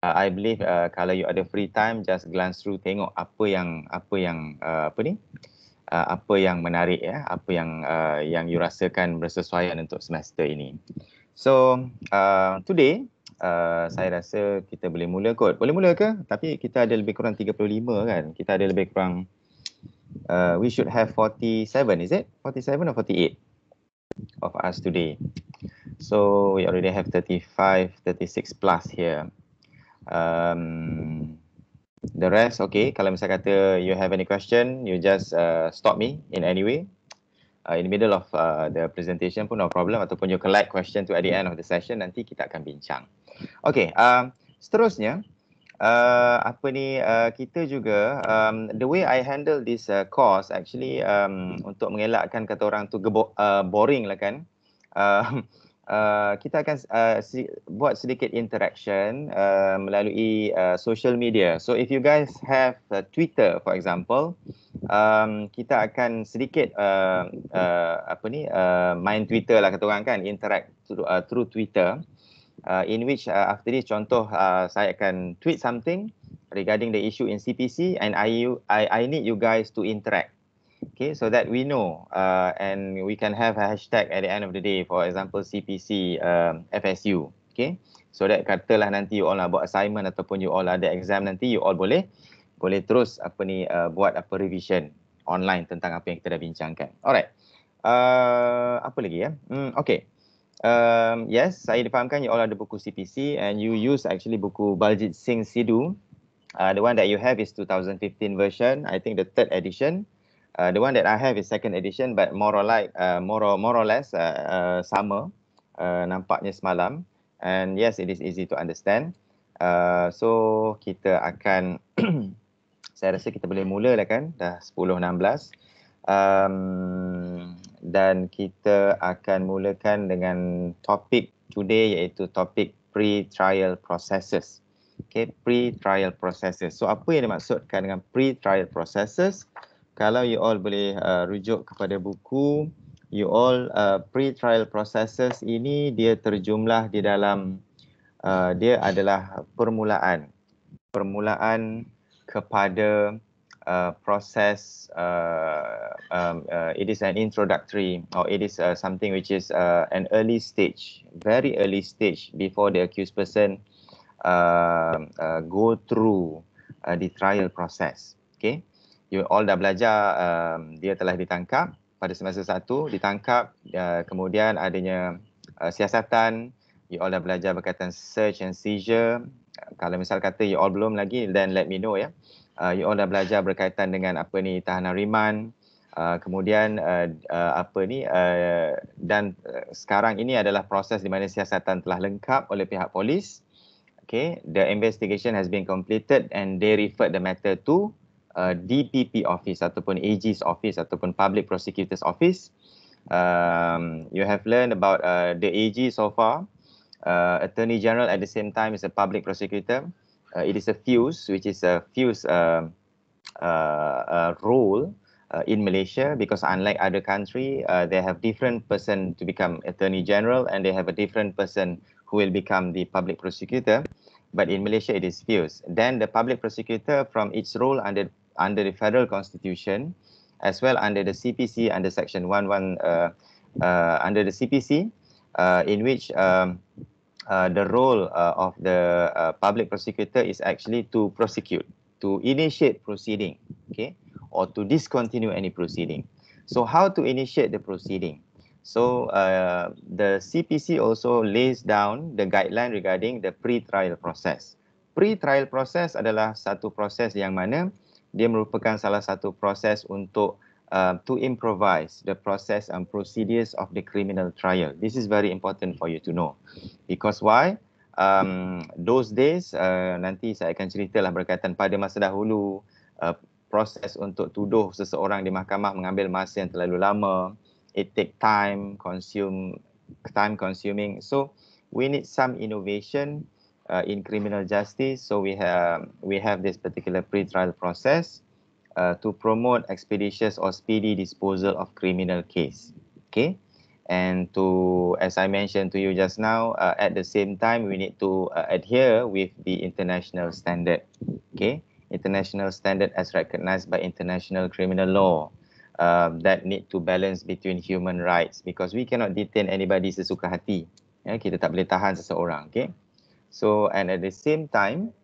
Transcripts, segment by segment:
I believe kalau you ada free time, just glance through, tengok apa yang apa yang menarik ya, apa yang you rasakan bersesuaian untuk semester ini. So today saya rasa kita boleh mula kot. Boleh mula ke? Tapi kita ada lebih kurang 35 kan. Kita ada lebih kurang we should have 47, is it? 47 or 48 of us today. So we already have 35, 36 plus here. The rest, okay. Kalau misalnya kata you have any question, you just stop me in any way. In the middle of the presentation pun no problem, ataupun you collect question to at the end of the session, nanti kita akan bincang. Okay, seterusnya, kita juga, the way I handle this course actually untuk mengelakkan kata orang tu boring lah kan. Kita akan buat sedikit interaction melalui social media. So if you guys have Twitter for example, kita akan sedikit main Twitter lah kata orang kan, interact through Twitter, in which after this contoh saya akan tweet something regarding the issue in CPC and I need you guys to interact. Okay, so that we know and we can have a hashtag at the end of the day, for example CPC FSU. Okay, so that katalah nanti you all nak buat assignment ataupun you all ada exam nanti, you all boleh terus buat revision online tentang apa yang kita dah bincangkan. Alright, apa lagi ya? Okay, yes, saya difahamkan you all ada buku CPC and you use actually buku Baljit Singh Sidhu. The one that you have is 2015 version, I think the 3rd edition. The one that I have is 2nd edition, but more or less sama nampaknya semalam. And yes, it is easy to understand. So kita akan saya rasa kita boleh mula lah kan, dah 10.16. Dan kita akan mulakan dengan topik today, iaitu topik pre-trial processes. Okay, pre-trial processes. So apa yang dimaksudkan dengan pre-trial processes? Kalau you all boleh rujuk kepada buku, you all pre-trial processes ini dia terjumlah di dalam dia adalah permulaan kepada proses it is an introductory, or it is something which is an early stage, very early stage before the accused person go through the trial process. Okay, you all dah belajar dia telah ditangkap pada semester 1, ditangkap, kemudian adanya siasatan, you all dah belajar berkaitan search and seizure. Kalau misal kata you all belum lagi, then let me know ya. You all dah belajar berkaitan dengan tahanan riman, kemudian dan sekarang ini adalah proses di mana siasatan telah lengkap oleh pihak polis. Okay, the investigation has been completed and they referred the matter to DPP office ataupun AG's office ataupun Public Prosecutor's office. You have learned about the AG so far. Attorney General at the same time is a public prosecutor. It is a fuse, which is a fuse role in Malaysia, because unlike other country, they have different person to become Attorney General and they have a different person who will become the public prosecutor. But in Malaysia, it is fused. Then the public prosecutor from its role under the federal constitution, as well under the CPC, under section 11 under the CPC, in which the role of the public prosecutor is actually to prosecute, to initiate proceeding, okay, or to discontinue any proceeding. So how to initiate the proceeding? So the CPC also lays down the guideline regarding the pre-trial process. Pre-trial process adalah satu proses yang mana dia merupakan salah satu proses untuk to improvise the process and procedures of the criminal trial. This is very important for you to know. Because why? Those days, nanti saya akan ceritalah berkaitan pada masa dahulu, proses untuk tuduh seseorang di mahkamah mengambil masa yang terlalu lama. It take time consuming. So we need some innovation in criminal justice. So we have this particular pre-trial process to promote expeditious or speedy disposal of criminal case. Okay. And to, as I mentioned to you just now, at the same time, we need to adhere with the international standard. Okay, international standard as recognized by international criminal law. That need to balance between human rights, because we cannot detain anybody sesuka hati. Kita tak boleh tahan seseorang. Okay, so and at the same time,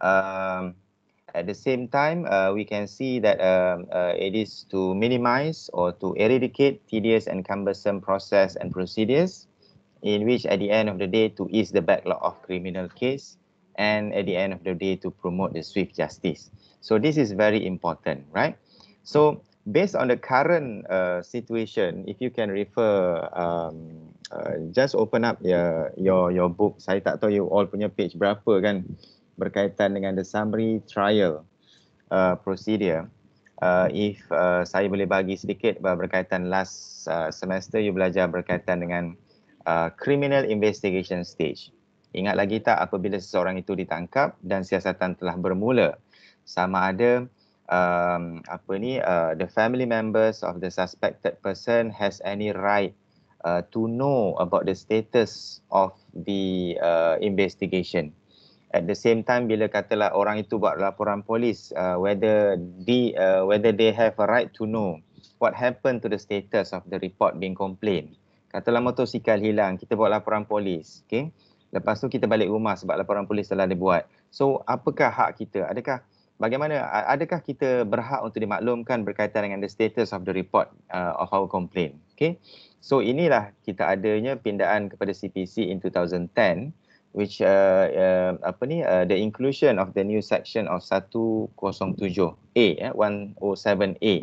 um, we can see that it is to minimize or to eradicate tedious and cumbersome process and procedures, in which at the end of the day to ease the backlog of criminal case, and at the end of the day to promote the swift justice. So this is very important, right? So based on the current situation, if you can refer, just open up your book. Saya tak tahu you all punya page berapa kan, berkaitan dengan the summary trial procedure. If saya boleh bagi sedikit berkaitan last semester you belajar berkaitan dengan criminal investigation stage. Ingat lagi tak apabila seseorang itu ditangkap dan siasatan telah bermula, sama ada the family members of the suspected person has any right to know about the status of the investigation. At the same time, bila katalah orang itu buat laporan polis, whether they have a right to know what happened to the status of the report being complained. Katalah motosikal hilang, kita buat laporan polis, okay? Lepas tu kita balik rumah sebab laporan polis telah dibuat. So, apakah hak kita? Adakah kita berhak untuk dimaklumkan berkaitan dengan the status of the report of our complaint? Okay? So, inilah kita adanya pindaan kepada CPC in 2010, which the inclusion of the new section of 107A, 107A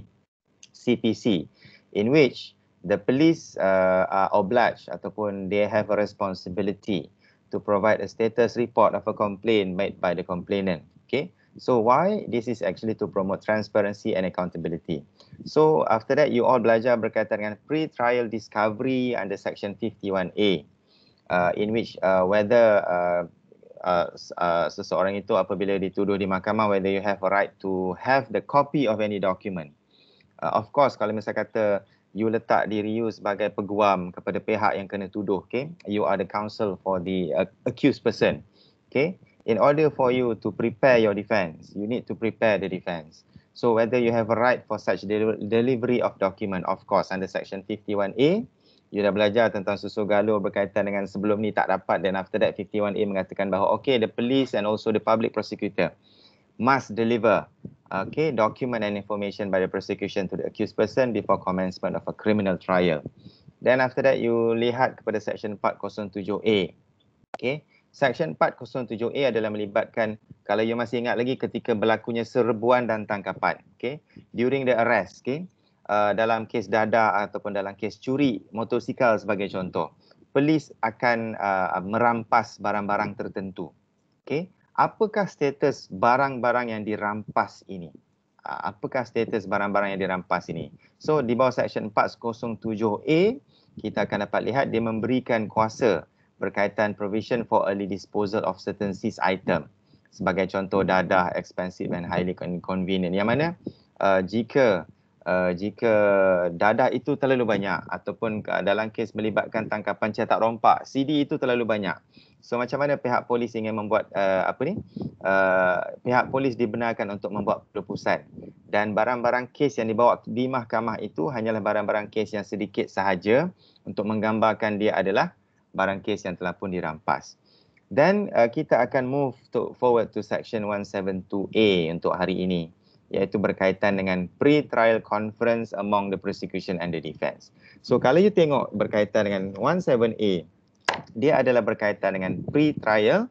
CPC, in which the police are obliged ataupun they have a responsibility to provide a status report of a complaint made by the complainant. Okay, so why? This is actually to promote transparency and accountability. So after that, you all belajar berkaitan dengan pre-trial discovery under section 51A. In which whether seseorang itu apabila dituduh di mahkamah, whether you have a right to have the copy of any document. Of course, kalau misalnya kata you letak diri you sebagai peguam kepada pihak yang kena tuduh, okay, you are the counsel for the accused person, okay. In order for you to prepare your defense, you need to prepare the defense. So whether you have a right for such delivery of document, of course, under section 51A. You dah belajar tentang susu galur berkaitan dengan sebelum ni tak dapat, dan after that 51A mengatakan bahawa okay, the police and also the public prosecutor must deliver document and information by the prosecution to the accused person before commencement of a criminal trial. Then after that you lihat kepada section 407A. Okay, section 407A adalah melibatkan, kalau you masih ingat lagi ketika berlakunya serbuan dan tangkapan, okay, during the arrest, okay. Dalam kes dadah ataupun dalam kes curi motosikal sebagai contoh, polis akan merampas barang-barang tertentu. Okay, apakah status barang-barang yang dirampas ini? Apakah status barang-barang yang dirampas ini? So di bawah section 407A kita akan dapat lihat dia memberikan kuasa berkaitan provision for early disposal of certain seized item. Sebagai contoh dadah, expensive and highly inconvenient. Yang mana jika dadah itu terlalu banyak ataupun dalam kes melibatkan tangkapan cetak rompak, CD itu terlalu banyak. So macam mana pihak polis ingin membuat pihak polis dibenarkan untuk membuat pelupusan, dan barang-barang kes yang dibawa di mahkamah itu hanyalah barang-barang kes yang sedikit sahaja untuk menggambarkan dia adalah barang kes yang telah pun dirampas. Dan kita akan move forward to section 172A untuk hari ini, iaitu berkaitan dengan pre-trial conference among the prosecution and the defense. So kalau you tengok berkaitan dengan 17A, dia adalah berkaitan dengan pre-trial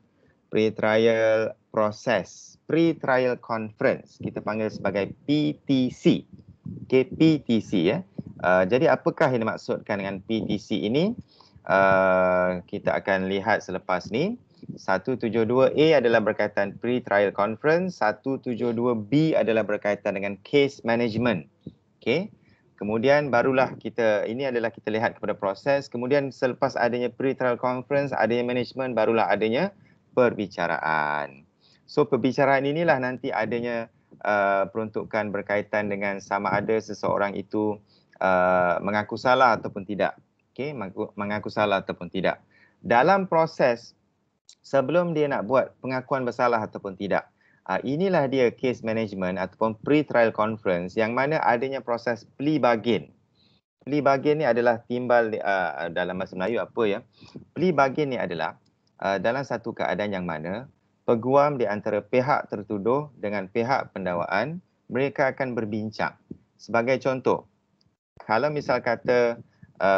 process, pre-trial conference. Kita panggil sebagai PTC. Okay, PTC ya. Jadi apakah yang dimaksudkan dengan PTC ini? Kita akan lihat selepas ni. 172A adalah berkaitan pre-trial conference, 172B adalah berkaitan dengan case management. Okay. Kemudian barulah kita lihat kepada proses. Kemudian selepas adanya pre-trial conference, adanya management, barulah adanya perbicaraan. So perbicaraan inilah nanti adanya peruntukan berkaitan dengan sama ada seseorang itu mengaku salah ataupun tidak. Okey, mengaku salah ataupun tidak. Dalam proses sebelum dia nak buat pengakuan bersalah ataupun tidak, inilah dia case management ataupun pre-trial conference yang mana adanya proses plea bargain. Plea bargain ni adalah timbal dalam bahasa Melayu apa ya? Plea bargain ni adalah dalam satu keadaan yang mana peguam di antara pihak tertuduh dengan pihak pendakwaan, mereka akan berbincang. Sebagai contoh, kalau misal kata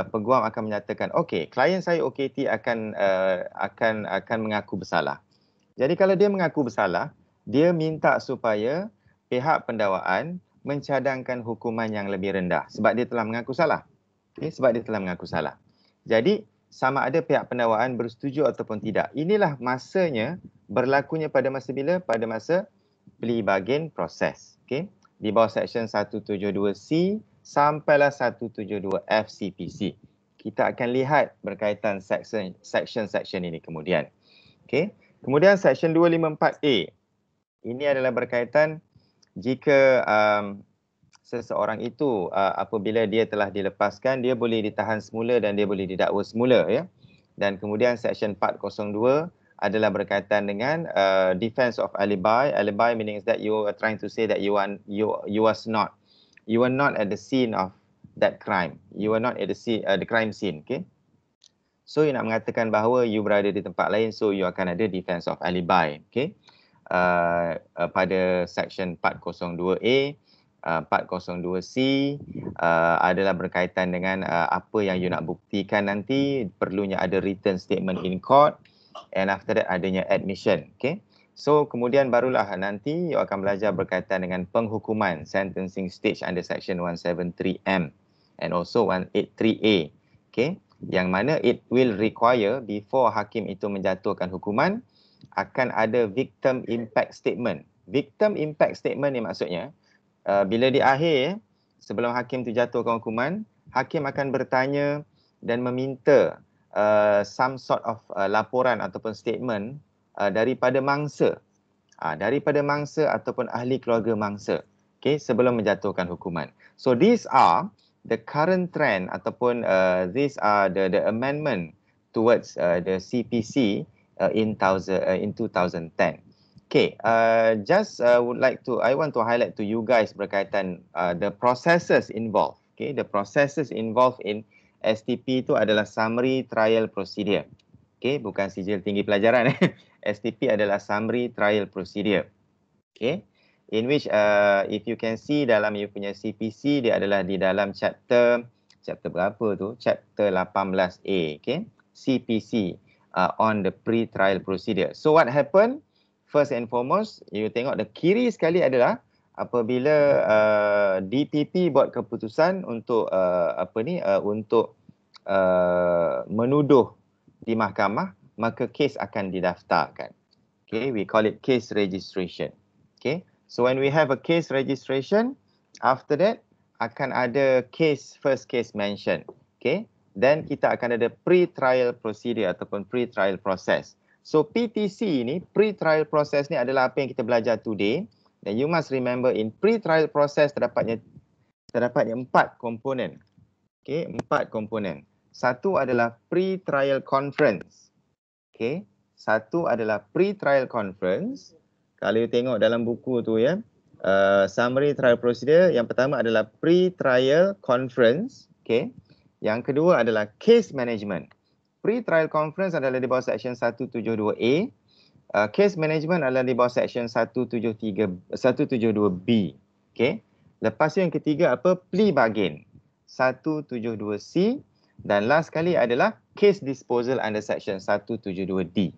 peguam akan menyatakan, okey, klien saya OKT akan mengaku bersalah. Jadi kalau dia mengaku bersalah, dia minta supaya pihak pendakwaan mencadangkan hukuman yang lebih rendah sebab dia telah mengaku salah. Okay, sebab dia telah mengaku salah. Jadi sama ada pihak pendakwaan bersetuju ataupun tidak. Inilah masanya berlakunya pada masa bila? Pada masa plea bargain proses. Okay? Di bawah Section 172C sampailah 172F CPC. Kita akan lihat berkaitan section ini kemudian. Okay? Kemudian Section 254A. Ini adalah berkaitan jika seseorang itu apabila dia telah dilepaskan, dia boleh ditahan semula dan dia boleh didakwa semula, ya. Dan kemudian Section 402 adalah berkaitan dengan defense of alibi. Alibi meaning that you are trying to say that you were not at the scene of that crime. You were not at the crime scene, okay? So you nak mengatakan bahawa you berada di tempat lain, so you akan ada defense of alibi, okay? Pada Section 402A, 402C adalah berkaitan dengan apa yang you nak buktikan nanti, perlunya ada written statement in court, and after that adanya admission, okay? So kemudian barulah nanti you akan belajar berkaitan dengan penghukuman, sentencing stage under Section 173M and also 183A, okay? Yang mana it will require before hakim itu menjatuhkan hukuman akan ada victim impact statement. Victim impact statement ni maksudnya bila di akhir sebelum hakim tu jatuhkan hukuman, hakim akan bertanya dan meminta some sort of laporan ataupun statement daripada mangsa. Daripada mangsa ataupun ahli keluarga mangsa, okay, sebelum menjatuhkan hukuman. So these are the current trend ataupun these are the amendment towards the CPC in 2010. Okay, I want to highlight to you guys berkaitan the processes involved. Okay, the processes involved in STP itu adalah summary trial procedure. Okay, bukan sijil tinggi pelajaran. STP adalah summary trial procedure. Okay, in which if you can see dalam you punya CPC, dia adalah di dalam chapter berapa tu? Chapter 18A, okay? CPC on the pre-trial procedure. So what happened? First and foremost, you tengok the kiri sekali adalah apabila DPP buat keputusan untuk untuk menuduh di mahkamah, maka kes akan didaftarkan. Okay, we call it case registration. Okay, so when we have a case registration, after that akan ada first case mention. Okay, then kita akan ada pre-trial procedure ataupun pre-trial process. So PTC ni, pre-trial process ni adalah apa yang kita belajar today. Dan you must remember in pre-trial process terdapatnya 4 komponen. Okay, 4 komponen. Satu adalah pre-trial conference. Okay, satu adalah pre-trial conference. Kalau you tengok dalam buku tu ya, summary trial procedure, yang pertama adalah pre-trial conference. Okay, yang kedua adalah case management. Pre-trial conference adalah di bawah Section 172A. Case management adalah di bawah Section 172B. Okay. Lepas tu yang ketiga apa? Plea bargain. 172C. Dan last sekali adalah case disposal under Section 172D.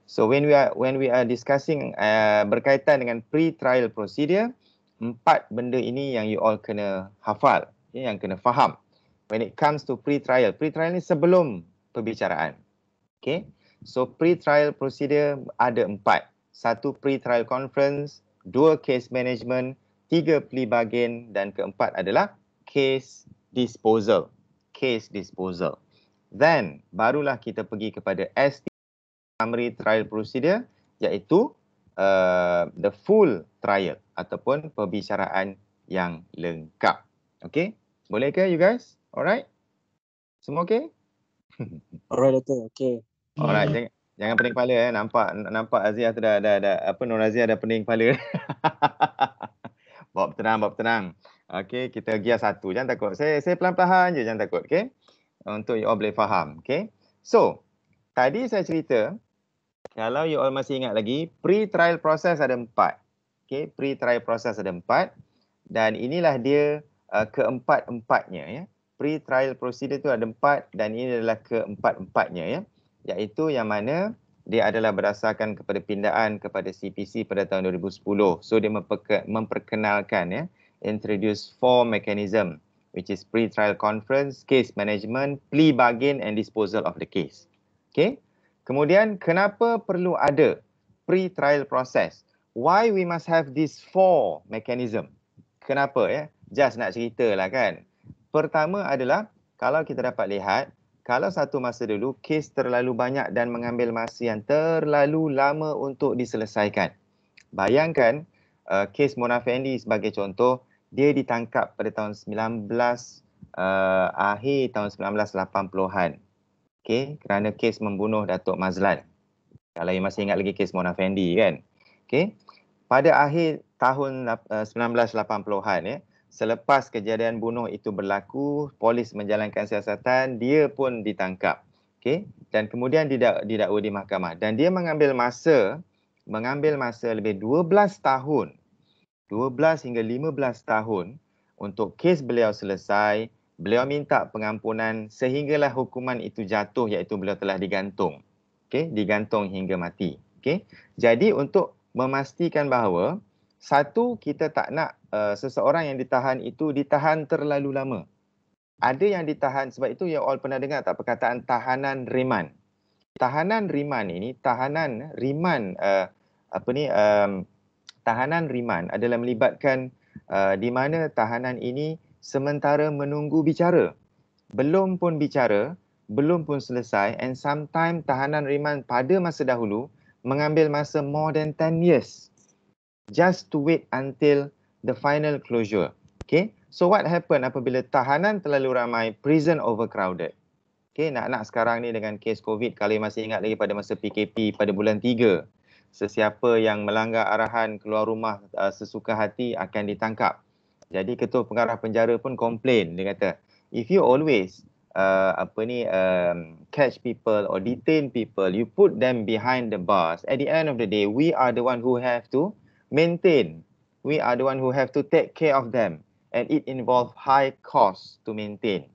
So when we are discussing berkaitan dengan pre-trial procedure, 4 benda ini yang you all kena hafal, okay, yang kena faham. When it comes to pre-trial ni sebelum perbicaraan. Okay. So pre-trial procedure ada 4. 1 pre-trial conference, 2 case management, 3 plea bargain dan keempat adalah case disposal. Case disposal. Then barulah kita pergi kepada ST summary trial procedure, iaitu the full trial ataupun perbicaraan yang lengkap. Okay. Boleh ke you guys? Alright? Semua okey? Alright, Doktor. Okay. Alright, jangan pening kepala Nampak Aziah tu dah apa, Nur Aziah dah pening kepala. Bawa bertenang. Okey, kita gear satu. Jangan takut. Saya pelan-pelan je, jangan takut, okey? Untuk you all boleh faham, okey? So, tadi saya cerita, kalau you all masih ingat lagi, pre-trial process ada 4. Okey, pre-trial process ada 4 dan inilah dia keempat-empatnya ya. Pre-trial procedure tu ada 4 dan ini adalah keempat-empatnya ya. Iaitu yang mana dia adalah berdasarkan kepada pindaan kepada CPC pada tahun 2010. So dia memperkenalkan ya, introduce 4 mechanism which is pre-trial conference, case management, plea bargain and disposal of the case. Okay. Kemudian kenapa perlu ada pre-trial process? Why we must have these 4 mechanism? Kenapa ya? Just nak cerita lah kan. Pertama adalah kalau kita dapat lihat, kalau satu masa dulu kes terlalu banyak dan mengambil masa yang terlalu lama untuk diselesaikan. Bayangkan kes Mona Fendi sebagai contoh, dia ditangkap pada tahun akhir tahun 1980-an. Okey, kerana kes membunuh Datuk Mazlan. Kalau you masih ingat lagi kes Mona Fendi kan. Okey. Pada akhir tahun 1980-an ya, selepas kejadian bunuh itu berlaku, polis menjalankan siasatan, dia pun ditangkap. Okey, dan kemudian didakwa di mahkamah dan dia mengambil masa lebih 12 tahun. 12 hingga 15 tahun untuk kes beliau selesai. Beliau minta pengampunan sehinggalah hukuman itu jatuh iaitu beliau telah digantung. Okey, digantung hingga mati. Okey. Jadi untuk memastikan bahawa satu, kita tak nak seseorang yang ditahan itu ditahan terlalu lama. Ada yang ditahan, sebab itu you all pernah dengar tak perkataan tahanan riman. Tahanan riman ini, tahanan riman tahanan riman adalah melibatkan di mana tahanan ini sementara menunggu bicara. Belum pun bicara, belum pun selesai, and sometimes tahanan riman pada masa dahulu mengambil masa more than 10 years just to wait until the final closure. Okay, so what happen apabila tahanan terlalu ramai, prison overcrowded. Okay, nak sekarang ni dengan kes COVID, kalau masih ingat lagi pada masa PKP pada bulan 3, sesiapa yang melanggar arahan keluar rumah sesuka hati akan ditangkap. Jadi ketua pengarah penjara pun komplain, dia kata, if you always catch people or detain people, you put them behind the bars. At the end of the day, we are the one who have to maintain. We are the one who have to take care of them, and it involve high cost to maintain.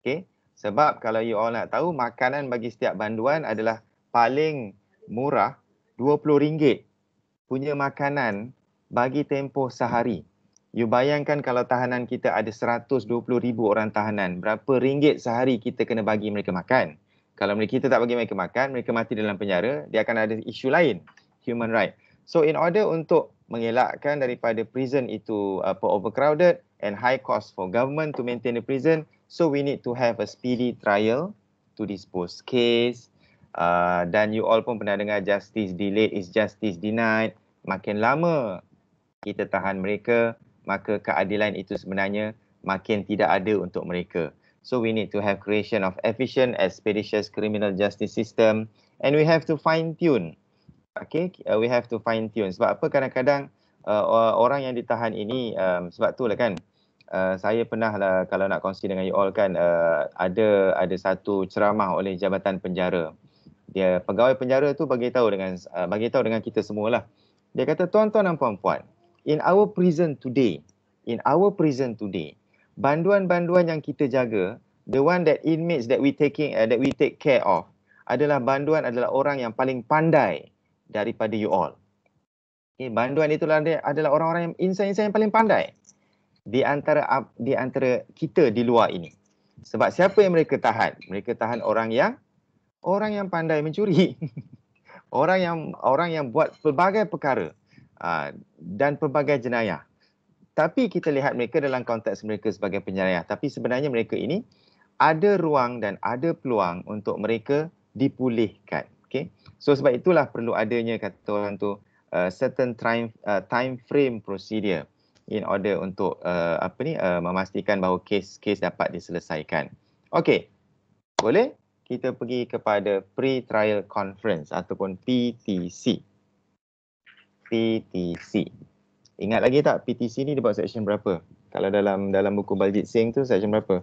Okay, sebab kalau you all nak tahu, makanan bagi setiap banduan adalah paling murah RM20 punya makanan bagi tempoh sehari. You bayangkan kalau tahanan kita ada 120,000 orang tahanan, berapa ringgit sehari kita kena bagi mereka makan. Kalau kita tak bagi mereka makan, mereka mati dalam penjara, dia akan ada isu lain, human right. So in order untuk mengelakkan daripada prison itu overcrowded and high cost for government to maintain the prison, so we need to have a speedy trial to dispose case. Dan you all pun pernah dengar justice delayed is justice denied. Makin lama kita tahan mereka, maka keadilan itu sebenarnya makin tidak ada untuk mereka. So we need to have creation of efficient, expeditious criminal justice system, and we have to fine tune. Okay, we have to fine tune. Sebab apa kadang-kadang orang yang ditahan ini, sebab tu lah kan, saya pernah lah kalau nak kongsi dengan you all kan, ada satu ceramah oleh Jabatan Penjara. Dia pegawai penjara tu bagi tahu dengan kita semualah. Dia kata, tuan-tuan dan puan-puan, in our prison today, banduan-banduan yang kita jaga, the one that inmates that we take care of adalah orang yang paling pandai daripada you all. Okay, banduan itulah adalah orang-orang yang insan-insan yang paling pandai di antara kita di luar ini. Sebab siapa yang mereka tahan? Mereka tahan orang yang pandai mencuri. orang yang buat pelbagai perkara dan pelbagai jenayah. Tapi kita lihat mereka dalam konteks mereka sebagai penjenayah. Tapi sebenarnya mereka ini ada ruang dan ada peluang untuk mereka dipulihkan. Okay? So sebab itulah perlu adanya, kata orang tu, certain time frame procedure. in order untuk memastikan bahawa kes dapat diselesaikan. Okey. Boleh kita pergi kepada pre-trial conference ataupun PTC. PTC. Ingat lagi tak PTC ni dibuat section berapa? Kalau dalam buku Baljit Singh tu section berapa?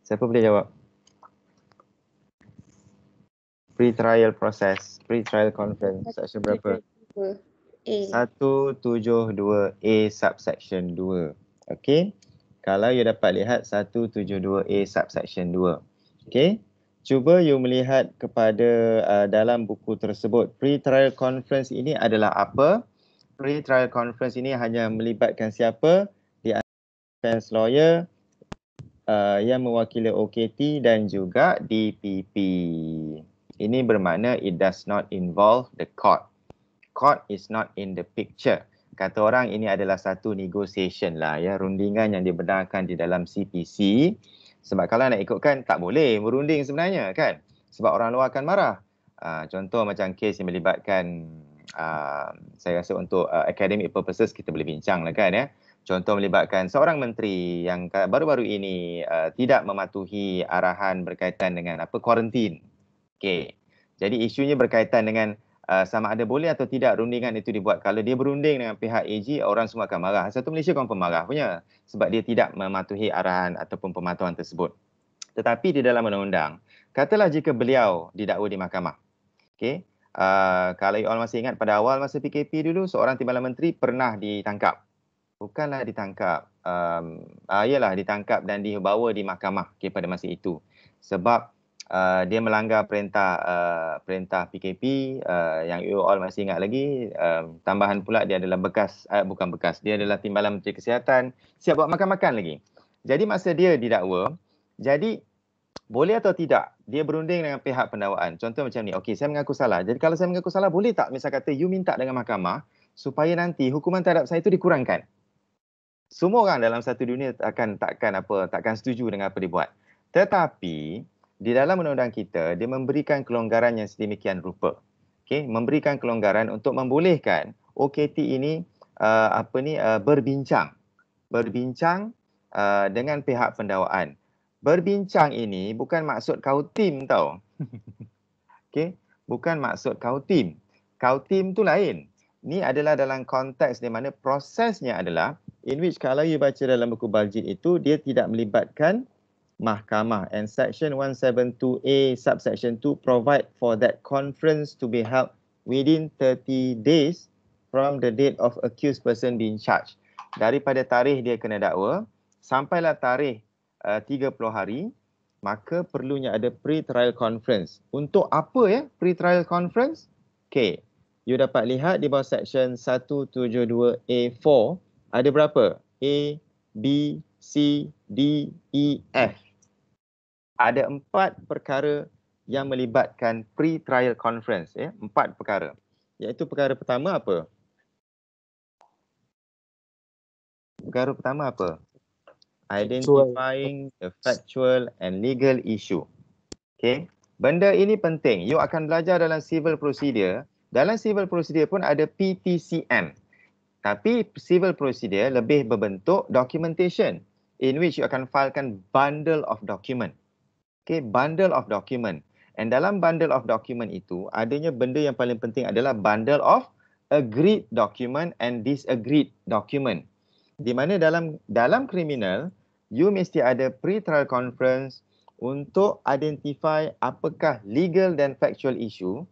Siapa boleh jawab? Pre-trial process, pre-trial conference section berapa? 172A subsection 2. Okey. Kalau you dapat lihat 172A subsection 2. Okey. Cuba you melihat kepada dalam buku tersebut. Pre-trial conference ini adalah apa? Pre-trial conference ini hanya melibatkan siapa? The defense lawyer yang mewakili OKT dan juga DPP. Ini bermakna it does not involve the court. Court is not in the picture. Kata orang ini adalah satu negotiation lah ya, rundingan yang dibenarkan di dalam CPC. Sebab kalau nak ikutkan tak boleh berunding sebenarnya kan. Sebab orang luar akan marah. Contoh macam kes yang melibatkan saya rasa untuk academic purposes kita boleh bincang lah kan ya. Contoh melibatkan seorang menteri yang baru-baru ini tidak mematuhi arahan berkaitan dengan kuarantin. Okey. Jadi isunya berkaitan dengan sama ada boleh atau tidak rundingan itu dibuat. Kalau dia berunding dengan pihak AG, orang semua akan marah. Satu Malaysia confirm marah punya sebab dia tidak mematuhi arahan ataupun pematuhan tersebut. Tetapi di dalam undang-undang, katalah jika beliau didakwa di mahkamah. Okey. Kalau you all masih ingat pada awal masa PKP dulu, seorang timbalan menteri pernah ditangkap. Bukanlah ditangkap. Ialah ditangkap dan dibawa di mahkamah pada masa itu. Sebab dia melanggar perintah PKP yang you all masih ingat lagi. Tambahan pula dia adalah dia adalah timbalan Menteri Kesihatan, siap buat makan-makan lagi. Jadi masa dia didakwa, jadi boleh atau tidak dia berunding dengan pihak pendakwaan. Contoh macam ni, okey saya mengaku salah. Jadi kalau saya mengaku salah, boleh tak misal kata you minta dengan mahkamah supaya nanti hukuman terhadap saya itu dikurangkan? Semua orang dalam satu dunia takkan setuju dengan apa dibuat. Tetapi di dalam undang-undang kita, dia memberikan kelonggaran yang sedemikian rupa. Okey, memberikan kelonggaran untuk membolehkan OKT ini berbincang dengan pihak pendakwaan. Berbincang ini bukan maksud kautim tau. Okey, bukan maksud kautim. Kautim tu lain. Ini adalah dalam konteks di mana prosesnya adalah in which kalau you baca dalam buku Baljit itu dia tidak melibatkan mahkamah, and section 172A subsection 2 provide for that conference to be held within 30 days from the date of accused person being charged. Daripada tarikh dia kena dakwa sampailah tarikh 30 hari, maka perlunya ada pre-trial conference. Untuk apa ya pre-trial conference? Okay, you dapat lihat di bawah section 172A4 ada berapa? A, B, C, D, E, F. Ada 4 perkara yang melibatkan pre-trial conference. 4 perkara. Iaitu perkara pertama apa? Perkara pertama apa? Identifying the factual and legal issue. Okay. Benda ini penting. You akan belajar dalam civil procedure. Dalam civil procedure pun ada PTCM. Tapi civil procedure lebih berbentuk documentation in which you akan filekan bundle of document. Okay, bundle of document. And dalam bundle of document itu, adanya benda yang paling penting adalah bundle of agreed document and disagreed document. Di mana dalam kriminal, you mesti ada pre-trial conference untuk identify apakah legal dan factual issue.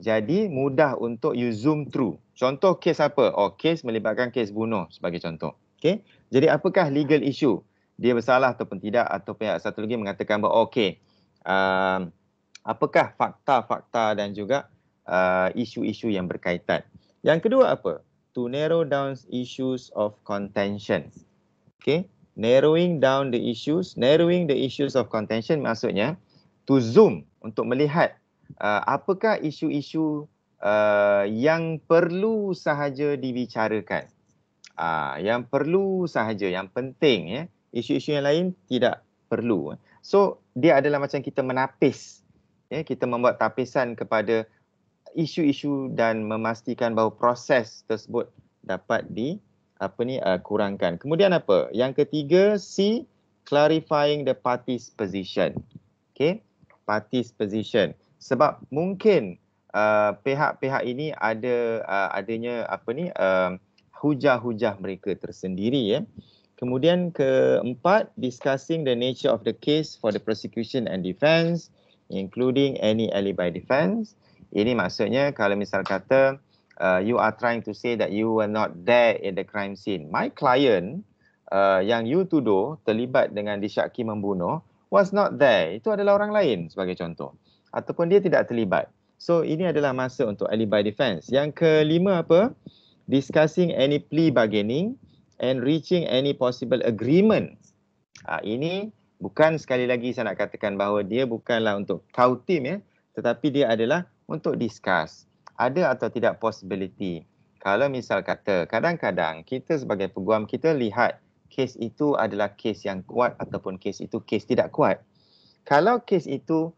Jadi mudah untuk you zoom through. Contoh kes apa? Kes melibatkan kes bunuh sebagai contoh. Okay. Jadi apakah legal issue? Dia bersalah ataupun tidak, atau pihak satu lagi mengatakan bahawa apakah fakta-fakta dan juga isu-isu yang berkaitan. Yang kedua apa? To narrow down issues of contention. Okay, narrowing the issues of contention maksudnya to zoom untuk melihat apakah isu-isu yang perlu sahaja dibicarakan. Yang perlu sahaja, yang penting ya. Isu-isu yang lain tidak perlu. So dia adalah macam kita menapis. Ya, kita membuat tapisan kepada isu-isu dan memastikan bahawa proses tersebut dapat kurangkan. Kemudian apa? Yang ketiga, C, clarifying the parties position. Okay, parties position. Sebab mungkin pihak-pihak ini adanya hujah-hujah mereka tersendiri ya. Kemudian keempat, discussing the nature of the case for the prosecution and defence, including any alibi defence. Ini maksudnya kalau misal kata you are trying to say that you were not there in the crime scene. My client yang you tuduh terlibat dengan disyaki membunuh was not there. Itu adalah orang lain sebagai contoh. Ataupun dia tidak terlibat. So ini adalah masa untuk alibi defence. Yang kelima apa? Discussing any plea bargaining and reaching any possible agreement. Ini bukan, sekali lagi saya nak katakan bahawa dia bukanlah untuk kautim ya, tetapi dia adalah untuk discuss. Ada atau tidak possibility. Kalau misal kata, kadang-kadang kita sebagai peguam kita lihat kes itu adalah kes yang kuat ataupun kes itu kes tidak kuat. Kalau kes itu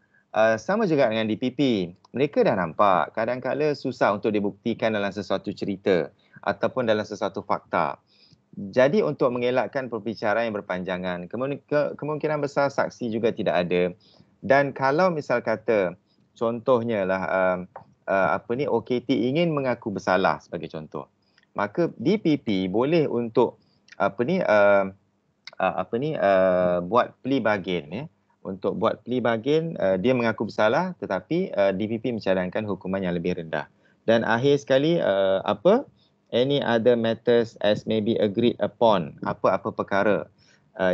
sama juga dengan DPP, mereka dah nampak kadang-kadang susah untuk dibuktikan dalam sesuatu cerita ataupun dalam sesuatu fakta. Jadi untuk mengelakkan perbicaraan yang berpanjangan, kemungkinan besar saksi juga tidak ada. Dan kalau misal kata contohnya lah OKT ingin mengaku bersalah sebagai contoh, maka DPP boleh untuk buat plea bargain ya. Untuk buat plea bargain, dia mengaku bersalah tetapi DPP mencadangkan hukuman yang lebih rendah. Dan akhir sekali any other matters as may be agreed upon, apa-apa perkara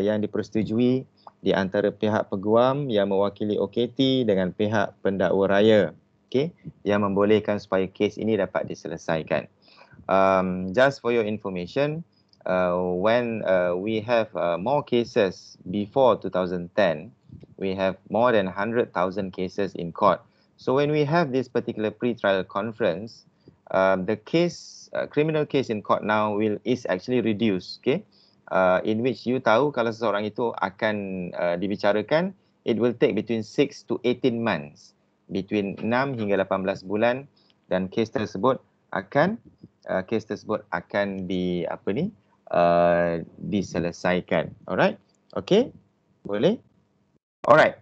yang dipersetujui di antara pihak peguam yang mewakili OKT dengan pihak pendakwa raya, okay, yang membolehkan supaya kes ini dapat diselesaikan. Just for your information, when we have more cases before 2010, we have more than 100,000 cases in court. So when we have this particular pre-trial conference, the case, criminal case in court now is actually reduced, okay? In which you tahu kalau seseorang itu akan dibicarakan, it will take between 6 to 18 months, between 6 hingga 18 bulan, dan kes tersebut akan diselesaikan. Alright, okay, boleh. Alright,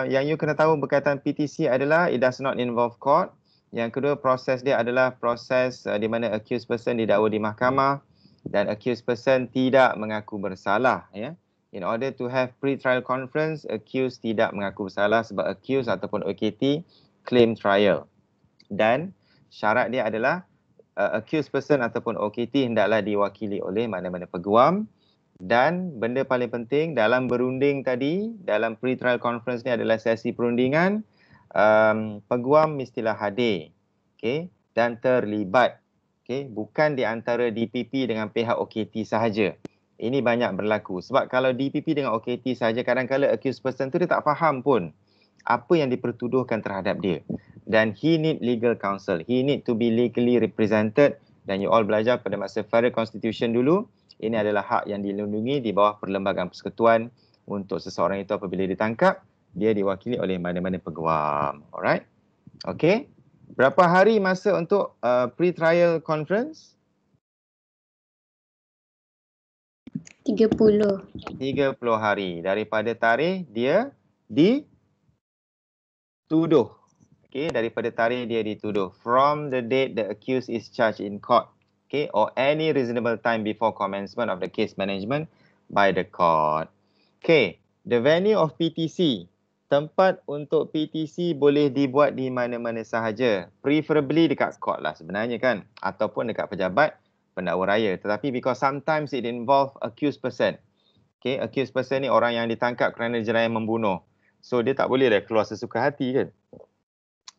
yang you kena tahu berkaitan PTC adalah it does not involve court. Yang kedua, proses dia adalah proses di mana accused person didakwa di mahkamah dan accused person tidak mengaku bersalah ya. In order to have pre-trial conference, accused tidak mengaku bersalah sebab accused ataupun OKT claim trial. Dan syarat dia adalah accused person ataupun OKT hendaklah diwakili oleh mana-mana peguam. Dan benda paling penting dalam berunding tadi, dalam pre-trial conference ni adalah sesi perundingan, peguam mestilah hadir, okay, dan terlibat, okay, bukan di antara DPP dengan pihak OKT sahaja. Ini banyak berlaku sebab kalau DPP dengan OKT sahaja, kadang-kadang accused person tu dia tak faham pun apa yang dipertuduhkan terhadap dia, dan he need legal counsel, he need to be legally represented. Dan you all belajar pada masa Federal Constitution dulu, ini adalah hak yang dilindungi di bawah Perlembagaan Persekutuan untuk seseorang itu apabila ditangkap, dia diwakili oleh mana-mana peguam. Alright. Okay. Berapa hari masa untuk pre-trial conference? 30. 30 hari daripada tarikh dia dituduh. Okay, daripada tarikh dia dituduh. From the date the accused is charged in court. Okay, or any reasonable time before commencement of the case management by the court. Okay, the venue of PTC. Tempat untuk PTC boleh dibuat di mana-mana sahaja. Preferably dekat court lah sebenarnya kan. Ataupun dekat pejabat pendakwa raya. Tetapi because sometimes it involve accused person. Okay, accused person ni orang yang ditangkap kerana jerayah membunuh. So dia tak boleh dah keluar sesuka hati kan.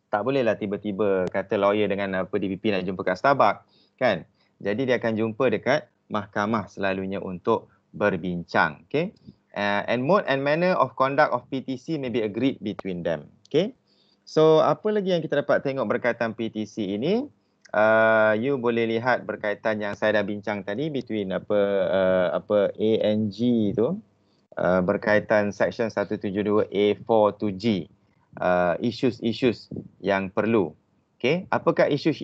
Tak bolehlah tiba-tiba kata lawyer dengan DPP nak jumpa kat Starbucks kan. Jadi dia akan jumpa dekat mahkamah selalunya untuk berbincang. Okay. And mode and manner of conduct of PTC may be agreed between them. Okay. So apa lagi yang kita dapat tengok berkaitan PTC ini? You boleh lihat berkaitan yang saya dah bincang tadi between ANG tu, berkaitan section 172A4 to G, issues yang perlu. Okay, apakah isu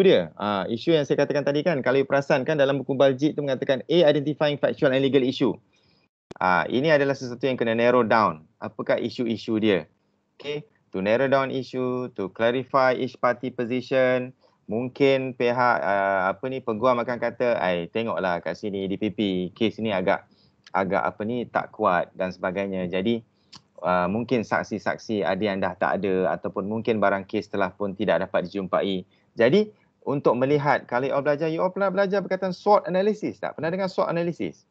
dia? Isu yang saya katakan tadi kan, kalau you perasan kan dalam buku Baljit tu mengatakan A, identifying factual and legal issue. Ini adalah sesuatu yang kena narrow down. Apakah isu-isu dia? Okay, to narrow down issue, to clarify each party position. Mungkin pihak peguam akan kata, tengoklah kat sini DPP, kes ni agak tak kuat dan sebagainya. Jadi mungkin saksi-saksi ada yang dah tak ada ataupun mungkin barang kes telah pun tidak dapat dijumpai. Jadi untuk melihat, kalau you all pernah belajar berkaitan SWOT analysis tak? Pernah dengar SWOT analysis?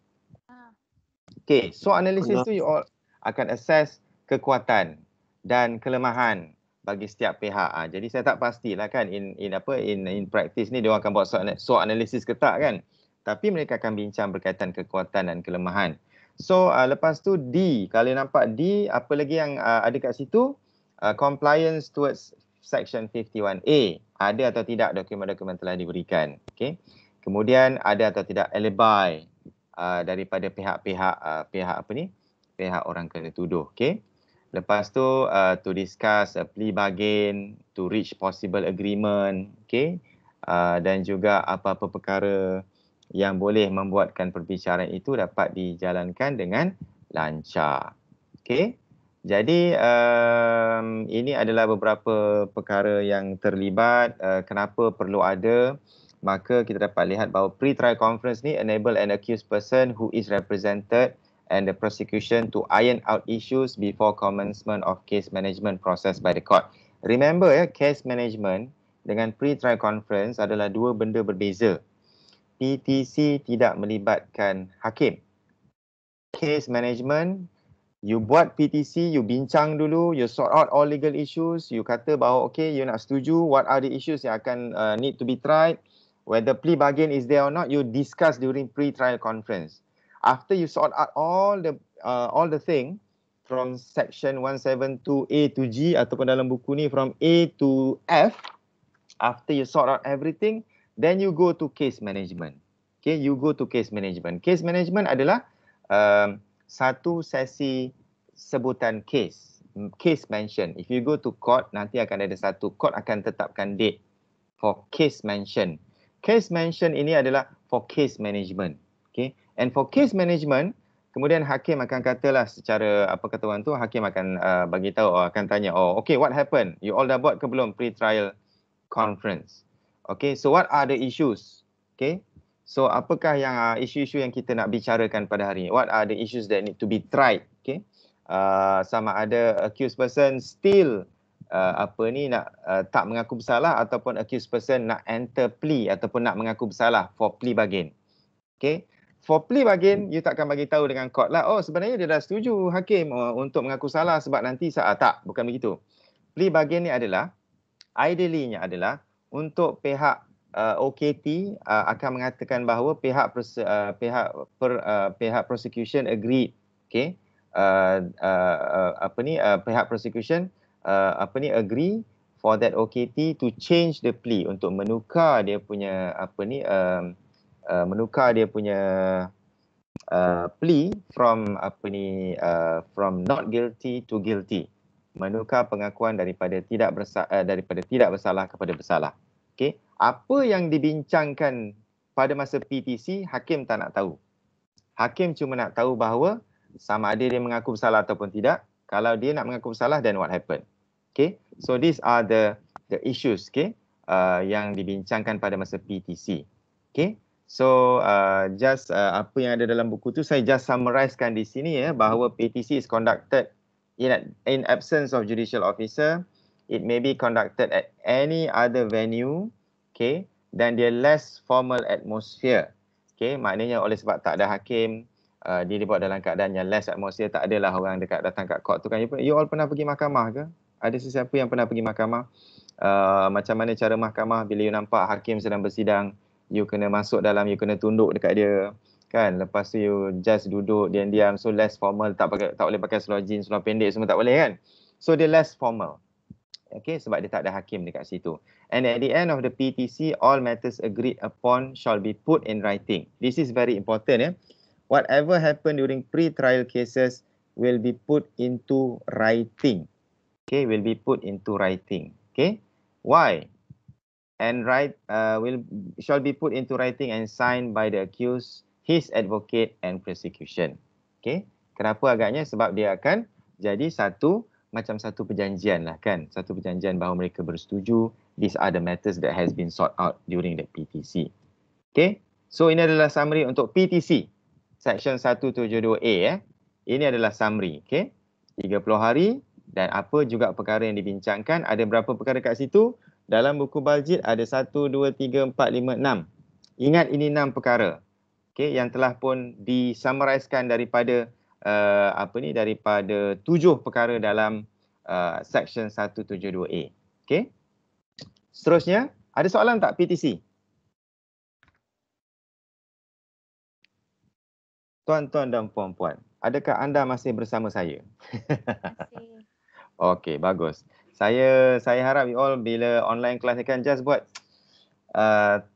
Okay, SWOT analysis tu you all akan assess kekuatan dan kelemahan bagi setiap pihak. Jadi saya tak pastilah kan in practice ni dia orang akan buat SWOT analysis ke tak kan. Tapi mereka akan bincang berkaitan kekuatan dan kelemahan. So lepas tu D, kalau nampak D, apa lagi yang ada kat situ? Compliance towards section 51A. Ada atau tidak dokumen-dokumen telah diberikan. Okay. Kemudian ada atau tidak alibi daripada pihak orang kena tuduh. Okay. Lepas tu to discuss a plea bargain, to reach possible agreement. Okay. Dan juga apa-apa perkara yang boleh membuatkan perbicaraan itu dapat dijalankan dengan lancar. Okey. Jadi ini adalah beberapa perkara yang terlibat, kenapa perlu ada. Maka kita dapat lihat bahawa pre-trial conference ni enable an accused person who is represented and the prosecution to iron out issues before commencement of case management process by the court. Remember case management dengan pre-trial conference adalah dua benda berbeza. PTC tidak melibatkan hakim. Case management, you buat PTC, you bincang dulu, you sort out all legal issues, you kata bahawa okay, you nak setuju, what are the issues yang akan need to be tried, whether plea bargain is there or not, you discuss during pre-trial conference. After you sort out all the thing from section 172A to G ataupun dalam buku ni from A to F, after you sort out everything, then you go to case management. Okay, you go to case management. Case management adalah satu sesi sebutan case. Case mention. If you go to court, nanti akan ada satu, court akan tetapkan date for case mention. Case mention ini adalah for case management. Okay, and for case management, kemudian hakim akan katalah secara apa kata orang tu, hakim akan bagi tahu, akan tanya, okay, what happened? You all dah buat ke belum pre-trial conference? Okay, so what are the issues? Okay, so apakah yang isu-isu yang kita nak bicarakan pada hari ini? What are the issues that need to be tried? Okay, sama ada accused person still tak mengaku bersalah ataupun accused person nak enter plea ataupun nak mengaku bersalah for plea bargain. Okay, for plea bargain you takkan bagi tahu dengan court lah, sebenarnya dia dah setuju hakim untuk mengaku salah sebab nanti tak, bukan begitu. Plea bargain ni adalah ideally-nya adalah untuk pihak OKT akan mengatakan bahawa pihak prosecution agreed, okay, pihak prosecution agree for that OKT to change the plea, untuk menukar dia punya plea from from not guilty to guilty, menukar pengakuan daripada tidak bersalah kepada bersalah. Okey, apa yang dibincangkan pada masa PTC, hakim tak nak tahu. Hakim cuma nak tahu bahawa sama ada dia mengaku bersalah ataupun tidak. Kalau dia nak mengaku bersalah, then what happened? Okay, so these are the issues, okay, yang dibincangkan pada masa PTC. Okay, so just apa yang ada dalam buku tu saya just summarizekan di sini bahawa PTC is conducted in absence of judicial officer. It may be conducted at any other venue, okay, dan dia less formal atmosphere. Okay, maknanya oleh sebab tak ada hakim, dia dibuat dalam keadaan yang less atmosphere, tak adalah orang dekat datang kat court tu kan. You all pernah pergi mahkamah ke? Ada sesiapa yang pernah pergi mahkamah? Macam mana cara mahkamah bila you nampak hakim sedang bersidang, you kena masuk dalam, you kena tunduk dekat dia kan, lepas tu you just duduk diam-diam, so less formal, tak boleh pakai seluar jeans, seluar pendek semua tak boleh kan. So dia less formal. Okay, sebab dia tak ada hakim dekat situ. And at the end of the PTC, all matters agreed upon shall be put in writing. This is very important. Whatever happened during pre-trial cases will be put into writing. Okay, will be put into writing. Okay, Why? And shall be put into writing and signed by the accused, his advocate and prosecution. Okay. Kenapa agaknya? Sebab dia akan jadi macam satu perjanjian lah kan. Satu perjanjian bahawa mereka bersetuju. These are the matters that has been sought out during the PTC. Okay. So ini adalah summary untuk PTC. Section 172A. Ini adalah summary. Okay. 30 hari dan apa juga perkara yang dibincangkan. Ada berapa perkara kat situ? Dalam buku Baljit ada 1, 2, 3, 4, 5, 6. Ingat ini 6 perkara. Okay, yang telah pun disummariskan daripada daripada 7 perkara dalam section 172A. Okay. Seterusnya, ada soalan tak PTC? Tuan-tuan dan puan-puan, adakah anda masih bersama saya? Masih. Okey, bagus. Saya harap you all bila online class ni kan just buat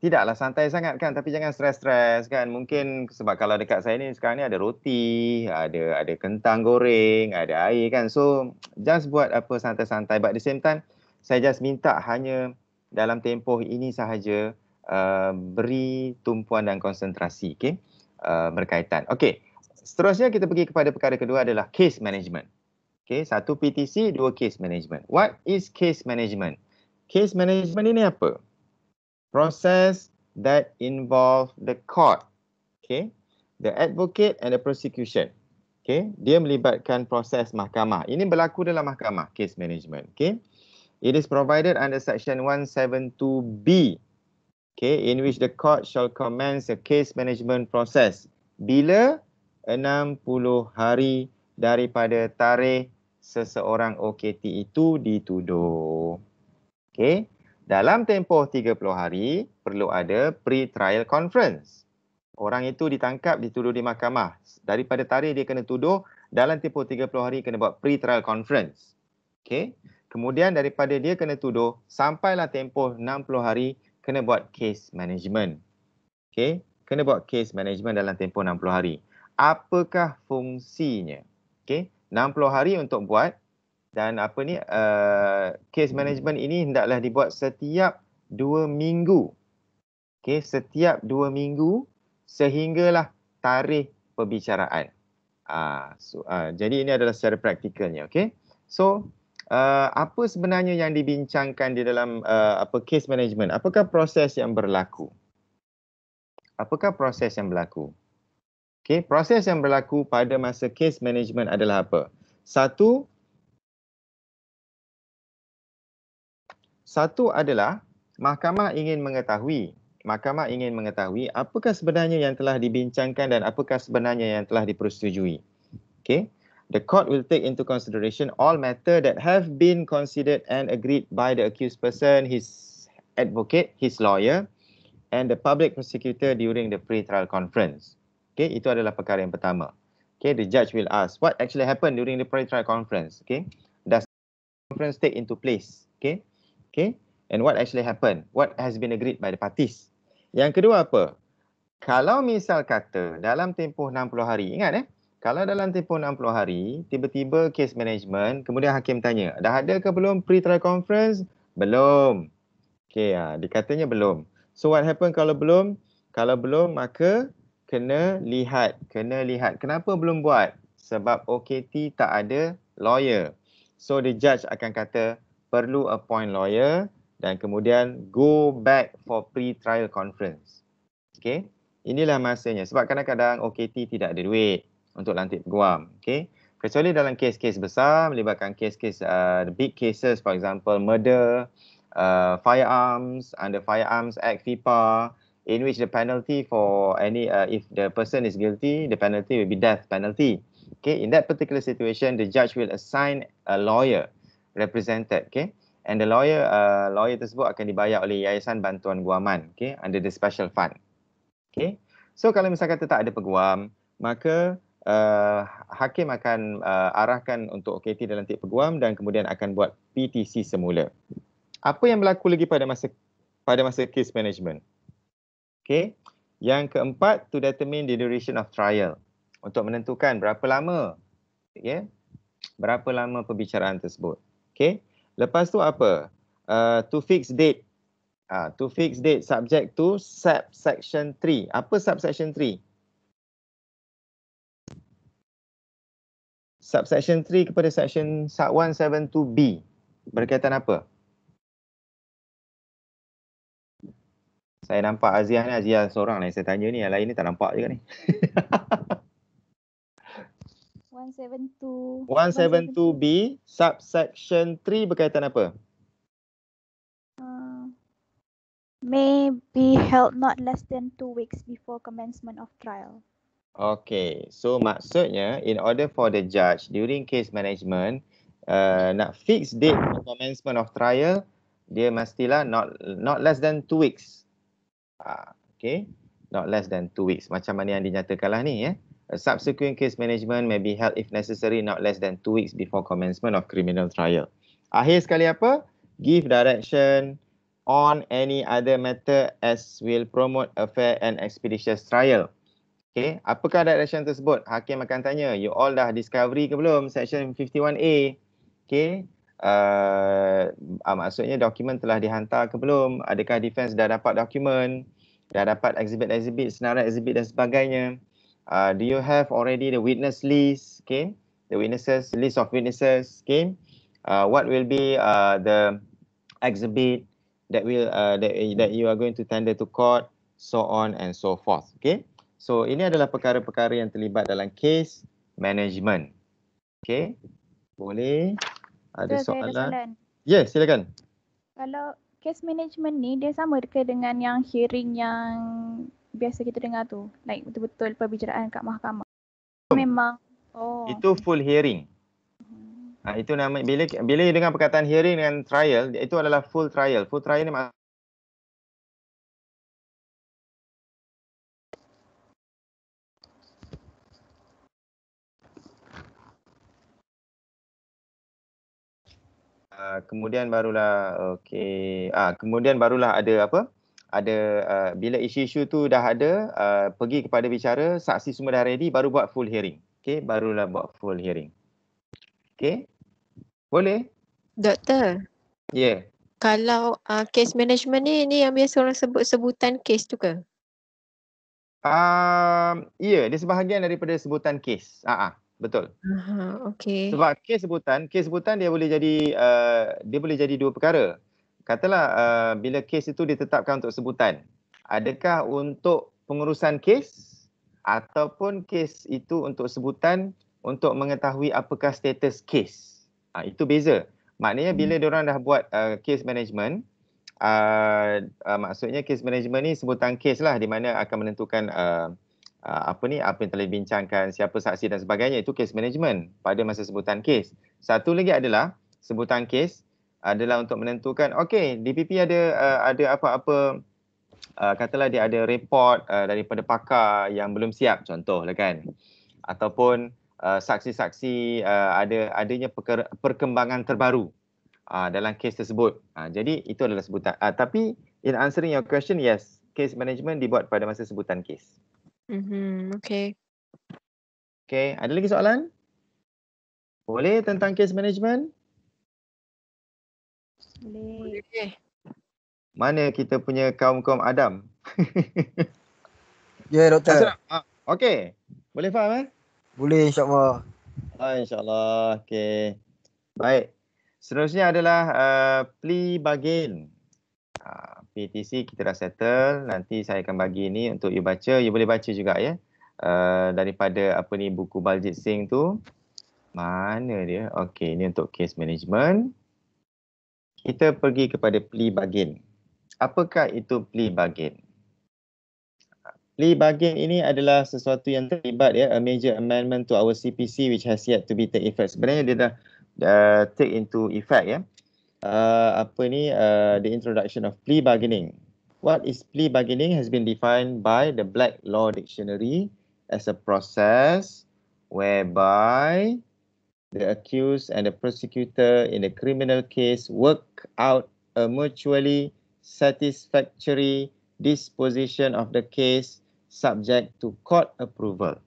tidaklah santai sangat kan, tapi jangan stres-stres kan. Mungkin sebab kalau dekat saya ni sekarang ni ada roti, ada kentang goreng, ada air kan. So just buat apa santai-santai, but at the same time saya just minta hanya dalam tempoh ini sahaja beri tumpuan dan konsentrasi, okey, berkaitan. Okey. Seterusnya kita pergi kepada perkara kedua adalah case management. Okay, 1 PTC, 2 case management. What is case management? Case management ini apa? Process that involve the court, okay, the advocate and the prosecution. Okay, dia melibatkan proses mahkamah. Ini berlaku dalam mahkamah, case management. Okay, it is provided under section 172B. Okay, in which the court shall commence a case management process bila 60 hari daripada tarikh seseorang OKT itu dituduh. Okey, dalam tempoh 30 hari perlu ada pre-trial conference. Orang itu ditangkap, dituduh di mahkamah. Daripada tarikh dia kena tuduh, dalam tempoh 30 hari kena buat pre-trial conference. Okey, kemudian daripada dia kena tuduh sampailah tempoh 60 hari kena buat case management. Okey, kena buat case management dalam tempoh 60 hari. Apakah fungsinya? Okey, 60 hari untuk buat dan case management ini hendaklah dibuat setiap 2 minggu. Okey, setiap 2 minggu sehinggalah tarikh perbicaraan. Jadi ini adalah secara praktikalnya, okey. So, apa sebenarnya yang dibincangkan di dalam case management? Apakah proses yang berlaku? Apakah proses yang berlaku? Okay, proses yang berlaku pada masa case management adalah apa? Satu adalah mahkamah ingin mengetahui apakah sebenarnya yang telah dibincangkan dan apakah sebenarnya yang telah dipersetujui. Okay, the court will take into consideration all matter that have been considered and agreed by the accused person, his advocate, his lawyer, and the public prosecutor during the pre-trial conference. Okay, itu adalah perkara yang pertama. Okay, the judge will ask what actually happened during the pre-trial conference. Okay, does the conference take into place? Okay, and what actually happened? What has been agreed by the parties? Yang kedua apa? Kalau misal kata dalam tempoh 60 hari, ingat kalau dalam tempoh 60 hari, tiba-tiba case management, kemudian hakim tanya, dah ada ke belum pre-trial conference? Belum. Okay, dikatanya belum. So what happen kalau belum? Kalau belum, maka kena lihat. Kenapa belum buat? Sebab OKT tak ada lawyer. So the judge akan kata perlu appoint lawyer dan kemudian go back for pre-trial conference. Okay, inilah masanya. Sebab kadang-kadang OKT tidak ada duit untuk lantik peguam. Okay, kecuali dalam kes-kes besar melibatkan kes-kes the big cases, for example murder, firearms under Firearms Act FIPA, in which the penalty for any if the person is guilty, the penalty will be death penalty. Okay, in that particular situation, the judge will assign a lawyer represented. Okay, and the lawyer tersebut akan dibayar oleh Yayasan Bantuan Guaman. Okay, under the special fund. Okay, so kalau misal kata tak ada peguam, maka hakim akan arahkan untuk OKT dan lantik peguam dan kemudian akan buat PTC semula. Apa yang berlaku lagi pada masa case management? Okay. Yang keempat, to determine the duration of trial. Untuk menentukan berapa lama, okay, berapa lama perbicaraan tersebut. Okay. Lepas tu apa? to fix date. To fix date subject to subsection 3. Apa subsection 3? Subsection 3 kepada section 172B. Berkaitan apa? Saya nampak Azia ni, Azia seorang lah yang saya tanya ni. Yang lain ni tak nampak juga ni. 172. 172B subsection 3 berkaitan apa? May be held not less than 2 weeks before commencement of trial. Okay, so maksudnya in order for the judge during case management nak fix date for commencement of trial, dia mestilah not less than 2 weeks. Okay, not less than 2 weeks. Macam mana yang dinyatakanlah ni ya. A subsequent case management may be held if necessary not less than 2 weeks before commencement of criminal trial. Akhir sekali apa? Give direction on any other matter as will promote a fair and expeditious trial. Okay, apakah direction tersebut? Hakim akan tanya, you all dah discovery ke belum section 51A? Okay, maksudnya dokumen telah dihantar ke belum? Adakah defense dah dapat dokumen? Dah dapat exhibit, senarai exhibit dan sebagainya? Do you have already the witness list? Okay, the witnesses, list of witnesses. Okay, what will be the exhibit that will that you are going to tender to court, so on and so forth. Okay, so ini adalah perkara-perkara yang terlibat dalam case management. Okay, boleh ada Saya ada soalan? soalan. Yes, silakan. Kalau case management ni dia sama ke dengan yang hearing yang biasa kita dengar tu, like betul-betul perbicaraan kat mahkamah? Memang Itu full hearing. Itu nama bila you dengar perkataan hearing dengan trial, itu adalah full trial. Full trial ni kemudian barulah kemudian barulah ada apa? Ada bila isu-isu tu dah ada, pergi kepada bicara, saksi semua dah ready, baru buat full hearing. Okey, barulah buat full hearing. Okey. Boleh? Doktor, Ya. Yeah. kalau case management ni yang biasa orang sebut sebutan case tu ke? Ya, dia sebahagian daripada sebutan case. Betul. Okey. Sebab case sebutan dia boleh jadi dua perkara. Katalah bila case itu ditetapkan untuk sebutan, adakah untuk pengurusan case ataupun case itu untuk sebutan untuk mengetahui apakah status case. Itu beza. Maknanya bila diorang dah buat case management, maksudnya case management ni sebutan case lah, di mana akan menentukan apa yang telah dibincangkan, siapa saksi dan sebagainya. Itu case management pada masa sebutan case. Satu lagi adalah sebutan case adalah untuk menentukan, okey, DPP ada apa-apa, katalah dia ada report daripada pakar yang belum siap, contohlah kan, ataupun saksi-saksi adanya perkembangan terbaru dalam kes tersebut. Jadi itu adalah sebutan. Tapi in answering your question, yes, case management dibuat pada masa sebutan kes. Okey. Okey, ada lagi soalan? Boleh tentang case management? Boleh. Mana kita punya kaum-kaum Adam? Ya, doktor. Okey. Boleh faham Boleh, insyaAllah. InsyaAllah. Okey. Baik. Seterusnya adalah plea bargain. PTC kita dah settle. Nanti saya akan bagi ni untuk you baca. You boleh baca juga ya. Daripada buku Baljit Singh tu. Mana dia? Okey, ni untuk case management. Kita pergi kepada plea bargain. Apakah itu plea bargain? Plea bargain ini adalah sesuatu yang terlibat ya, a major amendment to our CPC which has yet to be take effect. Sebenarnya dia dah take into effect ya. The introduction of plea bargaining. What is plea bargaining has been defined by the Black Law Dictionary as a process whereby the accused and the prosecutor in a criminal case work out a mutually satisfactory disposition of the case subject to court approval.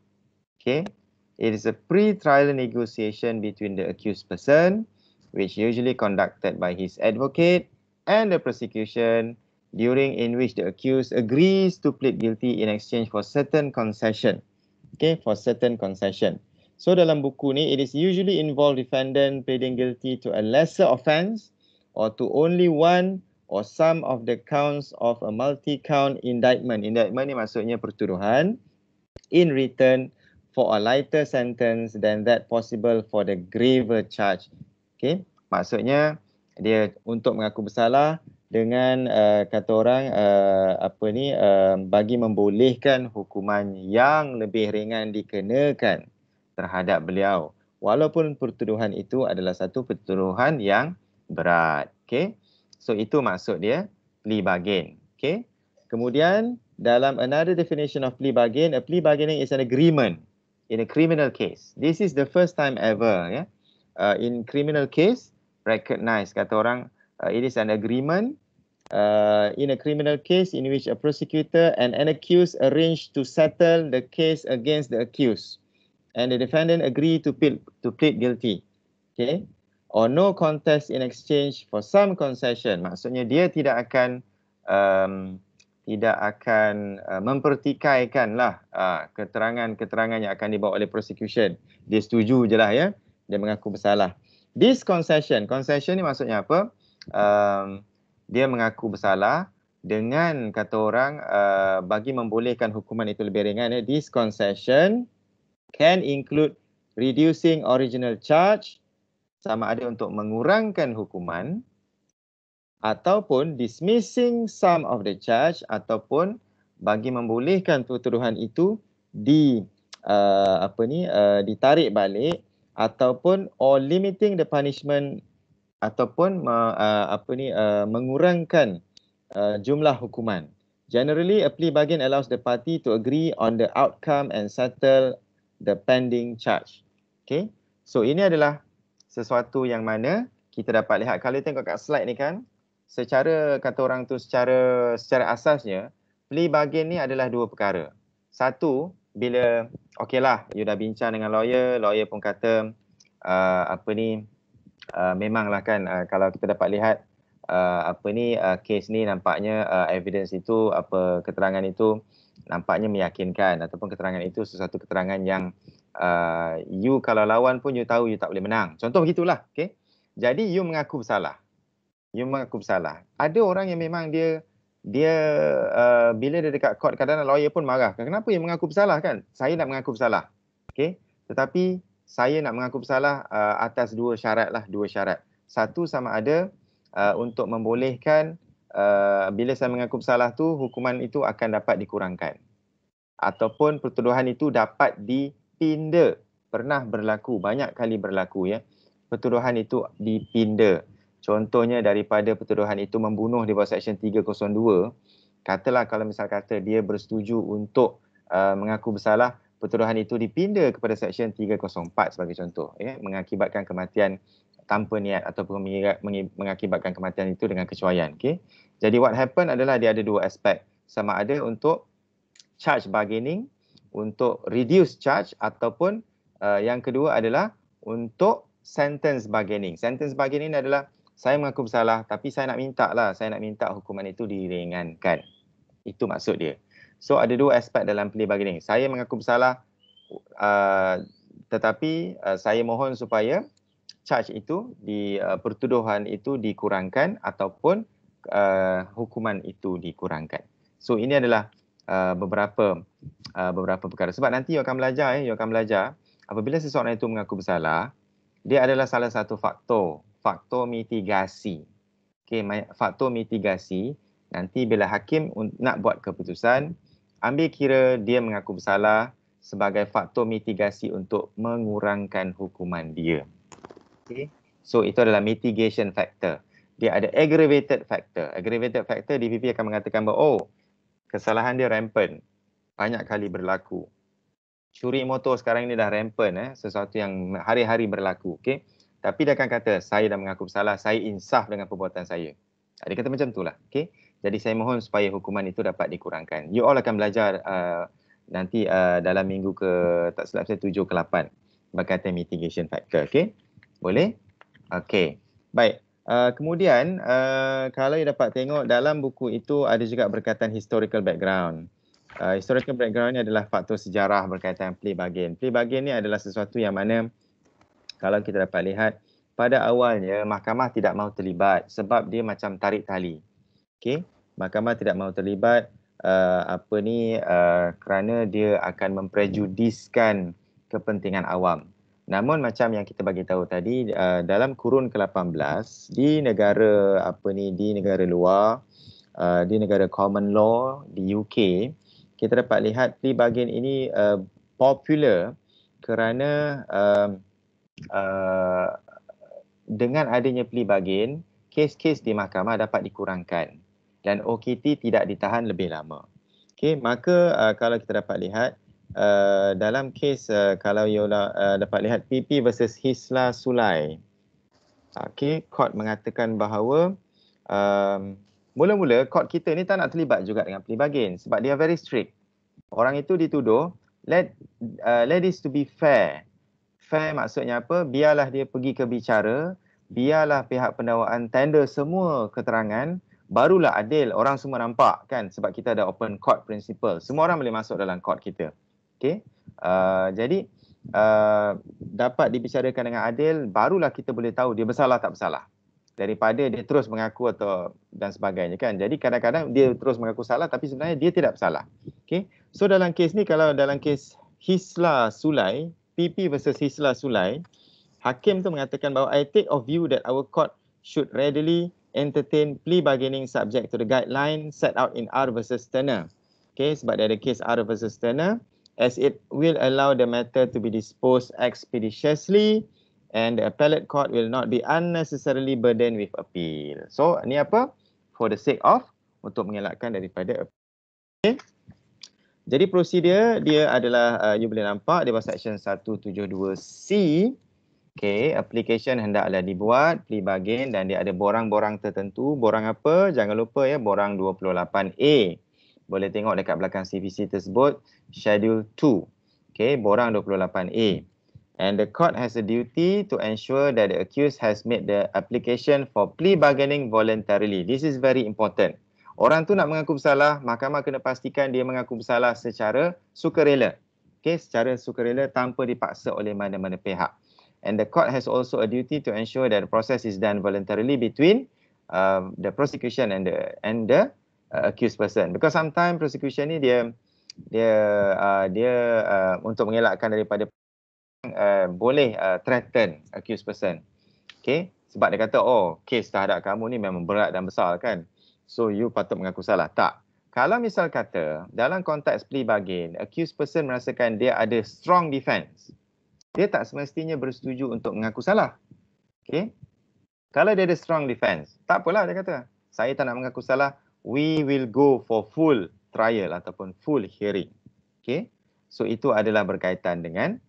Okay, it is a pre-trial negotiation between the accused person, which usually conducted by his advocate and the prosecution during in which the accused agrees to plead guilty in exchange for certain concession. Okay, for certain concession. So dalam buku ni, it is usually involve defendant pleading guilty to a lesser offence or to only one or some of the counts of a multi-count indictment. Indictment ni maksudnya pertuduhan in return for a lighter sentence than that possible for the graver charge. Okay, maksudnya dia untuk mengaku bersalah dengan kata orang bagi membolehkan hukuman yang lebih ringan dikenakan terhadap beliau walaupun pertuduhan itu adalah satu pertuduhan yang berat. Okay, so itu maksud dia plea bargain. Okay, kemudian dalam another definition of plea bargain, a plea bargaining is an agreement in a criminal case. This is the first time ever, yeah, in criminal case recognize, kata orang, it is an agreement in a criminal case in which a prosecutor and an accused arrange to settle the case against the accused and the defendant agree to plead guilty. Okay, or no contest in exchange for some concession. Maksudnya dia tidak akan mempertikaikanlah keterangan yang akan dibawa oleh prosecution. Dia setuju je lah, ya, dia mengaku bersalah. This concession ni maksudnya apa? Dia mengaku bersalah dengan kata orang bagi membolehkan hukuman itu lebih ringan. This concession can include reducing original charge, sama ada untuk mengurangkan hukuman, ataupun dismissing some of the charge, ataupun bagi membolehkan pertuduhan itu ditarik balik, ataupun or limiting the punishment, ataupun mengurangkan jumlah hukuman. Generally, a plea bargain allows the party to agree on the outcome and settle the pending charge. Okay, so ini adalah sesuatu yang mana kita dapat lihat. Kalau tengok kat slide ni kan, secara kata orang tu secara asasnya, plea bargain ni adalah dua perkara. Satu, bila okeylah you dah bincang dengan lawyer pun kata memanglah kan, kalau kita dapat lihat kes ni nampaknya evidence itu, keterangan itu nampaknya meyakinkan, ataupun keterangan itu sesuatu keterangan yang you kalau lawan pun you tahu you tak boleh menang. Contoh begitulah. Okay, jadi you mengaku bersalah. Ada orang yang memang dia bila dia dekat court, kadang-kadang lawyer pun marah. Kenapa you mengaku bersalah kan? Saya nak mengaku bersalah. Okay, tetapi saya nak mengaku bersalah atas dua syarat. Satu, sama ada untuk membolehkan bila saya mengaku bersalah tu, hukuman itu akan dapat dikurangkan. Ataupun pertuduhan itu dapat dipinda. Pernah berlaku, banyak kali berlaku, ya. Pertuduhan itu dipinda. Contohnya daripada pertuduhan itu membunuh di bawah Seksyen 302, katalah kalau misal kata dia bersetuju untuk mengaku bersalah, pertuduhan itu dipinda kepada Seksyen 304 sebagai contoh, ya, mengakibatkan kematian tanpa niat ataupun mengakibatkan kematian itu dengan kecuaian. Okay? Jadi what happen adalah dia ada dua aspek, sama ada untuk charge bargaining, untuk reduce charge, ataupun yang kedua adalah untuk sentence bargaining. Sentence bargaining adalah saya mengaku bersalah tapi saya nak minta hukuman itu diringankan. Itu maksud dia. So ada dua aspek dalam plea bargaining. Saya mengaku bersalah tetapi saya mohon supaya charge itu pertuduhan itu dikurangkan ataupun hukuman itu dikurangkan. So ini adalah beberapa perkara. Sebab nanti you akan belajar apabila seseorang itu mengaku bersalah, dia adalah salah satu faktor mitigasi. Okey, faktor mitigasi nanti bila hakim nak buat keputusan, ambil kira dia mengaku bersalah sebagai faktor mitigasi untuk mengurangkan hukuman dia. Okay. So itu adalah mitigation factor. Dia ada aggravated factor. Aggravated factor, DPP akan mengatakan bahawa kesalahan dia rampant, banyak kali berlaku. Curi motor sekarang ni dah rampant, sesuatu yang hari-hari berlaku. Okay. Tapi dia akan kata, saya dah mengaku bersalah, saya insaf dengan perbuatan saya. Dia kata macam itulah. Okay. Jadi saya mohon supaya hukuman itu dapat dikurangkan. You all akan belajar nanti dalam minggu tak silap saya 7 ke 8 berkaitan mitigation factor. Okay. Boleh? Okay. Baik. Kemudian kalau you dapat tengok dalam buku itu ada juga berkaitan historical background. Historical background ni adalah faktor sejarah berkaitan plea bargain. Plea bargain ni adalah sesuatu yang mana kalau kita dapat lihat pada awalnya mahkamah tidak mahu terlibat sebab dia macam tarik tali. Okey, mahkamah tidak mahu terlibat kerana dia akan memprejudiskan kepentingan awam. Namun macam yang kita bagi tahu tadi dalam kurun ke-18 di negara di negara luar, di negara common law di UK, kita dapat lihat plea bargain ini popular kerana dengan adanya plea bargain, kes-kes di mahkamah dapat dikurangkan dan OKT tidak ditahan lebih lama. Okey, maka kalau kita dapat lihat dalam kes kalau you dapat lihat PP versus Hisla Sulai. Okey, court mengatakan bahawa mula-mula court kita ni tak nak terlibat juga dengan plea bargain sebab dia very strict. Orang itu dituduh let this to be fair. Fair maksudnya apa? Biarlah dia pergi ke bicara, biarlah pihak pendakwaan tender semua keterangan, barulah adil. Orang semua nampak kan sebab kita ada open court principle. Semua orang boleh masuk dalam court kita. Okey. Jadi dapat dibicarakan dengan adil, barulah kita boleh tahu dia bersalah tak bersalah. Daripada dia terus mengaku atau dan sebagainya kan. Jadi kadang-kadang dia terus mengaku salah tapi sebenarnya dia tidak bersalah. Okey. So dalam kes ni, kalau dalam kes Hisla Sulai, PP versus Hisla Sulai, hakim tu mengatakan bahawa I take of view that our court should readily entertain plea bargaining subject to the guideline set out in R versus Turner. Okay, sebab dia ada kes R versus Turner, as it will allow the matter to be disposed expeditiously and the appellate court will not be unnecessarily burdened with appeal. So, ni apa? For the sake of, untuk mengelakkan daripada appeal. Okay. Jadi prosedur dia adalah you boleh nampak di bawah section 172C. Okay, application hendaklah dibuat, plea bargain, dan dia ada borang-borang tertentu. Borang apa? Jangan lupa ya, borang 28A. Boleh tengok dekat belakang CVC tersebut, schedule 2. Okay, borang 28A. And the court has a duty to ensure that the accused has made the application for plea bargaining voluntarily. This is very important. Orang tu nak mengaku bersalah, mahkamah kena pastikan dia mengaku bersalah secara sukarela. Okay, secara sukarela tanpa dipaksa oleh mana-mana pihak. And the court has also a duty to ensure that the process is done voluntarily between the prosecution and the accused person. Because sometimes prosecution ni dia untuk mengelakkan daripada boleh threaten accused person. Okay, sebab dia kata kes terhadap kamu ni memang berat dan besar kan. So you patut mengaku salah. Tak. Kalau misal kata dalam konteks plea bargain, accused person merasakan dia ada strong defense, dia tak semestinya bersetuju untuk mengaku salah. Okay. Kalau dia ada strong defense, tak apalah dia kata, saya tak nak mengaku salah, we will go for full trial ataupun full hearing. Okay. So itu adalah berkaitan dengan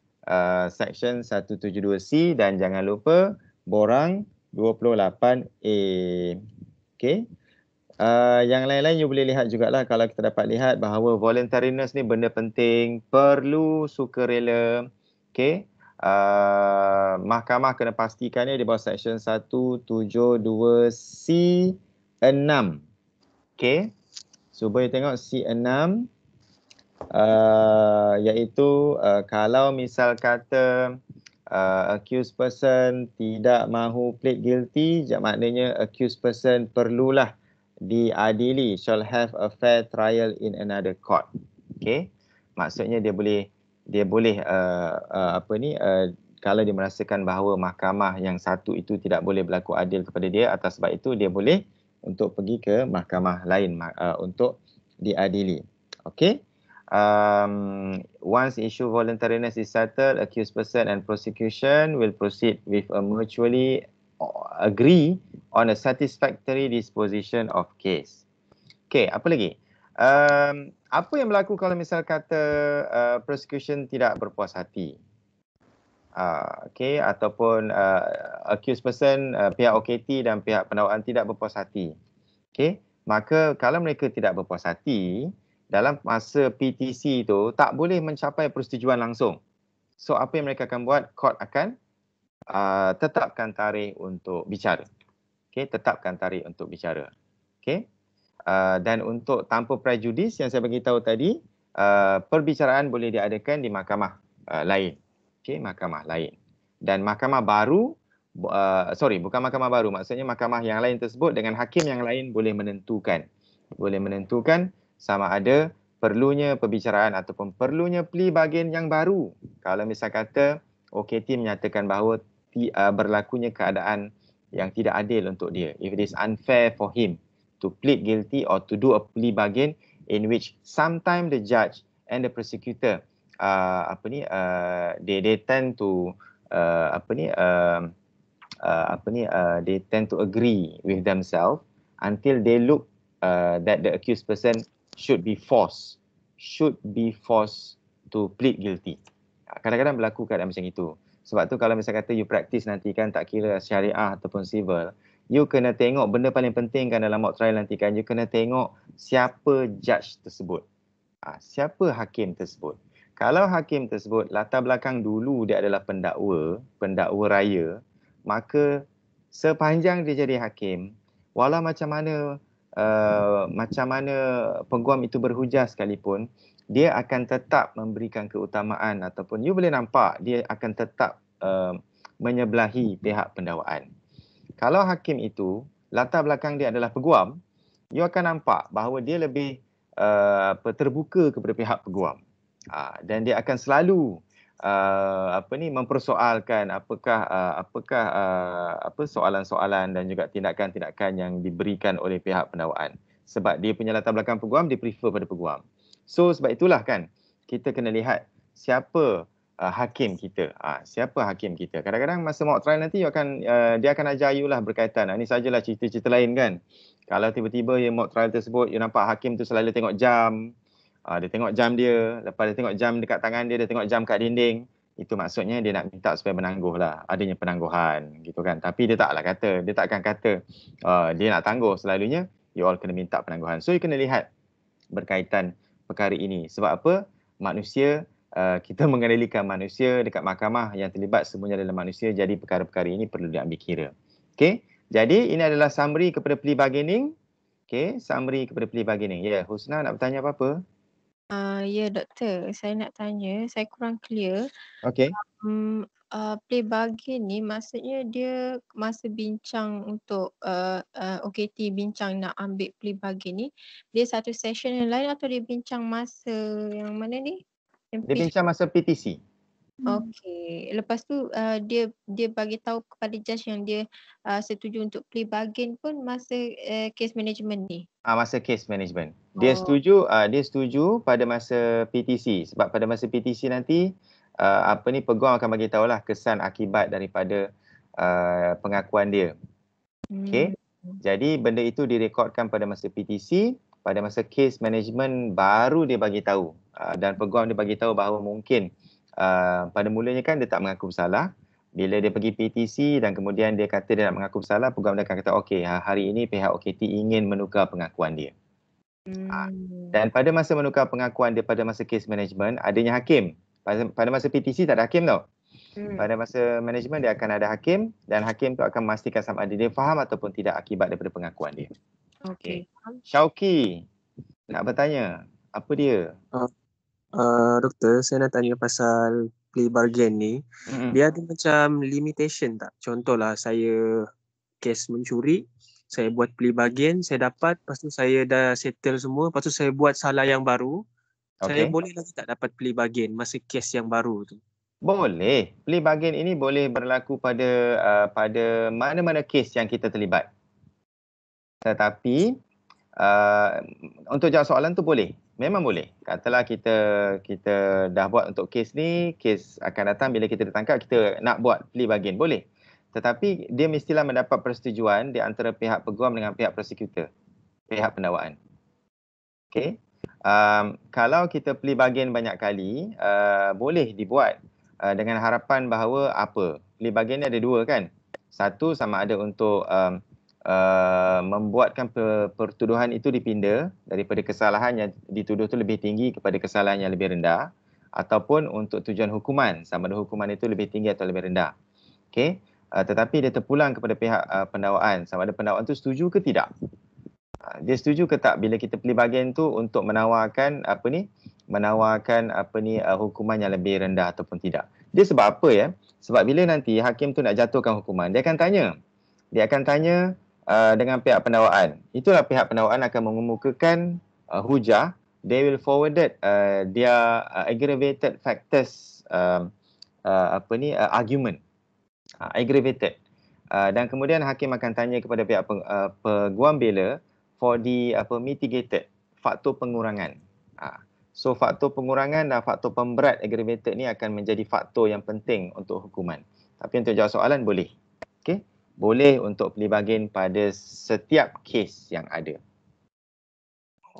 section 172C dan jangan lupa borang 28A. Okay. Yang lain-lain you boleh lihat jugalah, kalau kita dapat lihat bahawa voluntariness ni benda penting, perlu sukarela. Okay. Mahkamah kena pastikannya di bawah section 172C6. Okay. So boleh tengok C6. Iaitu kalau misal kata accused person tidak mahu plead guilty, maknanya accused person perlulah diadili, shall have a fair trial in another court. Okay, maksudnya dia boleh kalau dia merasakan bahawa mahkamah yang satu itu tidak boleh berlaku adil kepada dia, atas sebab itu dia boleh untuk pergi ke mahkamah lain untuk diadili. Okay. Once issue voluntariness is settled, accused person and prosecution will proceed with a mutually agree on a satisfactory disposition of case. Okay, apa lagi? Apa yang berlaku kalau misal kata prosecution tidak berpuas hati? Okay, ataupun accused person, pihak OKT dan pihak pendakwaan tidak berpuas hati. Okay, maka kalau mereka tidak berpuas hati, dalam masa PTC itu tak boleh mencapai persetujuan langsung. So apa yang mereka akan buat? Court akan tetapkan tarikh untuk bicara. okey, tetapkan tarikh untuk bicara. Okey. Dan untuk tanpa prejudis yang saya bagi tahu tadi, perbicaraan boleh diadakan di mahkamah lain. Okey, mahkamah lain. Dan mahkamah baru, bukan mahkamah baru, maksudnya mahkamah yang lain tersebut dengan hakim yang lain boleh menentukan sama ada perlunya perbicaraan ataupun perlunya plea bargain yang baru. Kalau misal kata OKT menyatakan bahawa berlakunya keadaan yang tidak adil untuk dia. If it is unfair for him to plead guilty or to do a plea bargain in which sometimes the judge and the prosecutor they tend to they tend to agree with themselves until they look that the accused person should be forced to plead guilty. Kadang-kadang berlaku keadaan macam itu. Sebab tu kalau misalnya kata you practice nanti kan, tak kira syariah ataupun civil, you kena tengok benda paling penting kan dalam mock trial nanti kan, you kena tengok siapa judge tersebut. Siapa hakim tersebut. Kalau hakim tersebut latar belakang dulu dia adalah pendakwa raya, maka sepanjang dia jadi hakim, walau macam mana peguam itu berhujah sekalipun, dia akan tetap memberikan keutamaan ataupun you boleh nampak dia akan tetap menyebelahi pihak pendakwaan. Kalau hakim itu latar belakang dia adalah peguam, you akan nampak bahawa dia lebih terbuka kepada pihak peguam. Dan dia akan selalu mempersoalkan apakah soalan-soalan dan juga tindakan-tindakan yang diberikan oleh pihak pendakwaan. Sebab dia punya latar belakang peguam, dia prefer pada peguam. So sebab itulah kan kita kena lihat siapa hakim kita. Siapa hakim kita. Kadang-kadang masa mock trial nanti dia akan ajar you lah berkaitan. Ini sajalah cerita-cerita lain kan. Kalau tiba-tiba mock trial tersebut you nampak hakim tu selalu tengok jam. Dia tengok jam dia, lepas dia tengok jam dekat tangan dia tengok jam kat dinding. Itu maksudnya dia nak minta supaya menangguh lah, adanya penangguhan gitu kan. Tapi dia takkan kata dia nak tangguh selalunya, you all kena minta penangguhan. So you kena lihat berkaitan perkara ini. Sebab apa? Manusia, kita mengendalikan manusia dekat mahkamah yang terlibat semuanya adalah manusia, jadi perkara-perkara ini perlu diambil kira. Okey, jadi ini adalah summary kepada plea bargaining. Okey, summary kepada plea bargaining. Ya, Husna nak bertanya apa-apa? Ya doktor, saya nak tanya, saya kurang clear. Okey. Plea bargain ni maksudnya dia masa bincang untuk OKT bincang nak ambil plea bargain ni, dia satu session yang lain atau dia bincang masa yang mana ni? Dia bincang masa PTC. Okey, lepas tu dia bagi tahu kepada judge yang dia setuju untuk plea bargain pun masa case management ni. Masa case management. Dia setuju pada masa PTC, sebab pada masa PTC nanti peguam akan bagi tahulah kesan akibat daripada pengakuan dia. Okey. Jadi benda itu direkodkan pada masa PTC, pada masa case management baru dia bagi tahu. Dan peguam dia bagi tahu bahawa mungkin pada mulanya kan dia tak mengaku bersalah. Bila dia pergi PTC dan kemudian dia kata dia nak mengaku bersalah, peguam dia akan kata okey, hari ini pihak OKT ingin menukar pengakuan dia. Dan pada masa menukar pengakuan dia pada masa case management, adanya hakim. Pada masa PTC tak ada hakim tau. Pada masa management dia akan ada hakim, dan hakim tu akan memastikan sama ada dia faham ataupun tidak akibat daripada pengakuan dia. Okey. Syauqi nak bertanya, apa dia? Doktor, saya nak tanya pasal plea bargain ni. Dia ada macam limitation tak? Contohlah saya kes mencuri, saya buat plea bargain, saya dapat, lepas tu saya dah settle semua, lepas tu saya buat salah yang baru. Saya boleh lagi tak dapat plea bargain masa kes yang baru tu? Boleh. Plea bargain ini boleh berlaku pada mana-mana kes yang kita terlibat. Tetapi untuk jawab soalan tu boleh. Memang boleh. Katalah kita dah buat untuk kes ni, kes akan datang bila kita ditangkap, kita nak buat plea bargain. Boleh. Tetapi dia mestilah mendapat persetujuan di antara pihak peguam dengan pihak prosecutor, pihak pendakwaan. Okey. Kalau kita plea bargain banyak kali, boleh dibuat dengan harapan bahawa plea bargain ni ada dua kan. Satu, sama ada untuk membuatkan pertuduhan itu dipinda daripada kesalahan yang dituduh itu lebih tinggi kepada kesalahan yang lebih rendah, ataupun untuk tujuan hukuman, sama ada hukuman itu lebih tinggi atau lebih rendah. Okey. tetapi dia terpulang kepada pihak pendakwaan sama ada pendakwaan tu setuju ke tidak. Dia setuju ke tak bila kita pelbagai tu untuk menawarkan hukuman yang lebih rendah ataupun tidak. Dia sebab apa ya? Sebab bila nanti hakim tu nak jatuhkan hukuman, dia akan tanya dengan pihak pendakwaan. Itulah pihak pendakwaan akan mengemukakan hujah. They will forwarded their aggravated factors argument. Aggravated. Dan kemudian hakim akan tanya kepada pihak peguam bela for the mitigated, faktor pengurangan. So faktor pengurangan dan faktor pemberat aggravated ni akan menjadi faktor yang penting untuk hukuman. Tapi untuk jawab soalan boleh. Okey, boleh untuk pelbagai pada setiap kes yang ada.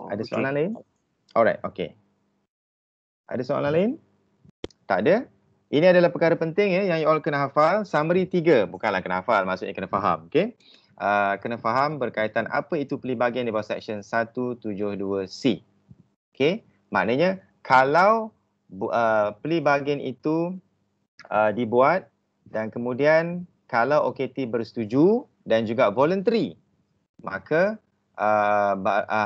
Ada soalan lain? Alright, okey. Ada soalan lain? Tak ada? Ini adalah perkara penting ya yang you all kena hafal. Summary 3, bukanlah kena hafal, maksudnya kena faham. Okey. Kena faham berkaitan apa itu pelbagai di bawah Section 172C. Okey. Maknanya kalau pelbagai itu dibuat dan kemudian kalau OKT bersetuju dan juga voluntary, maka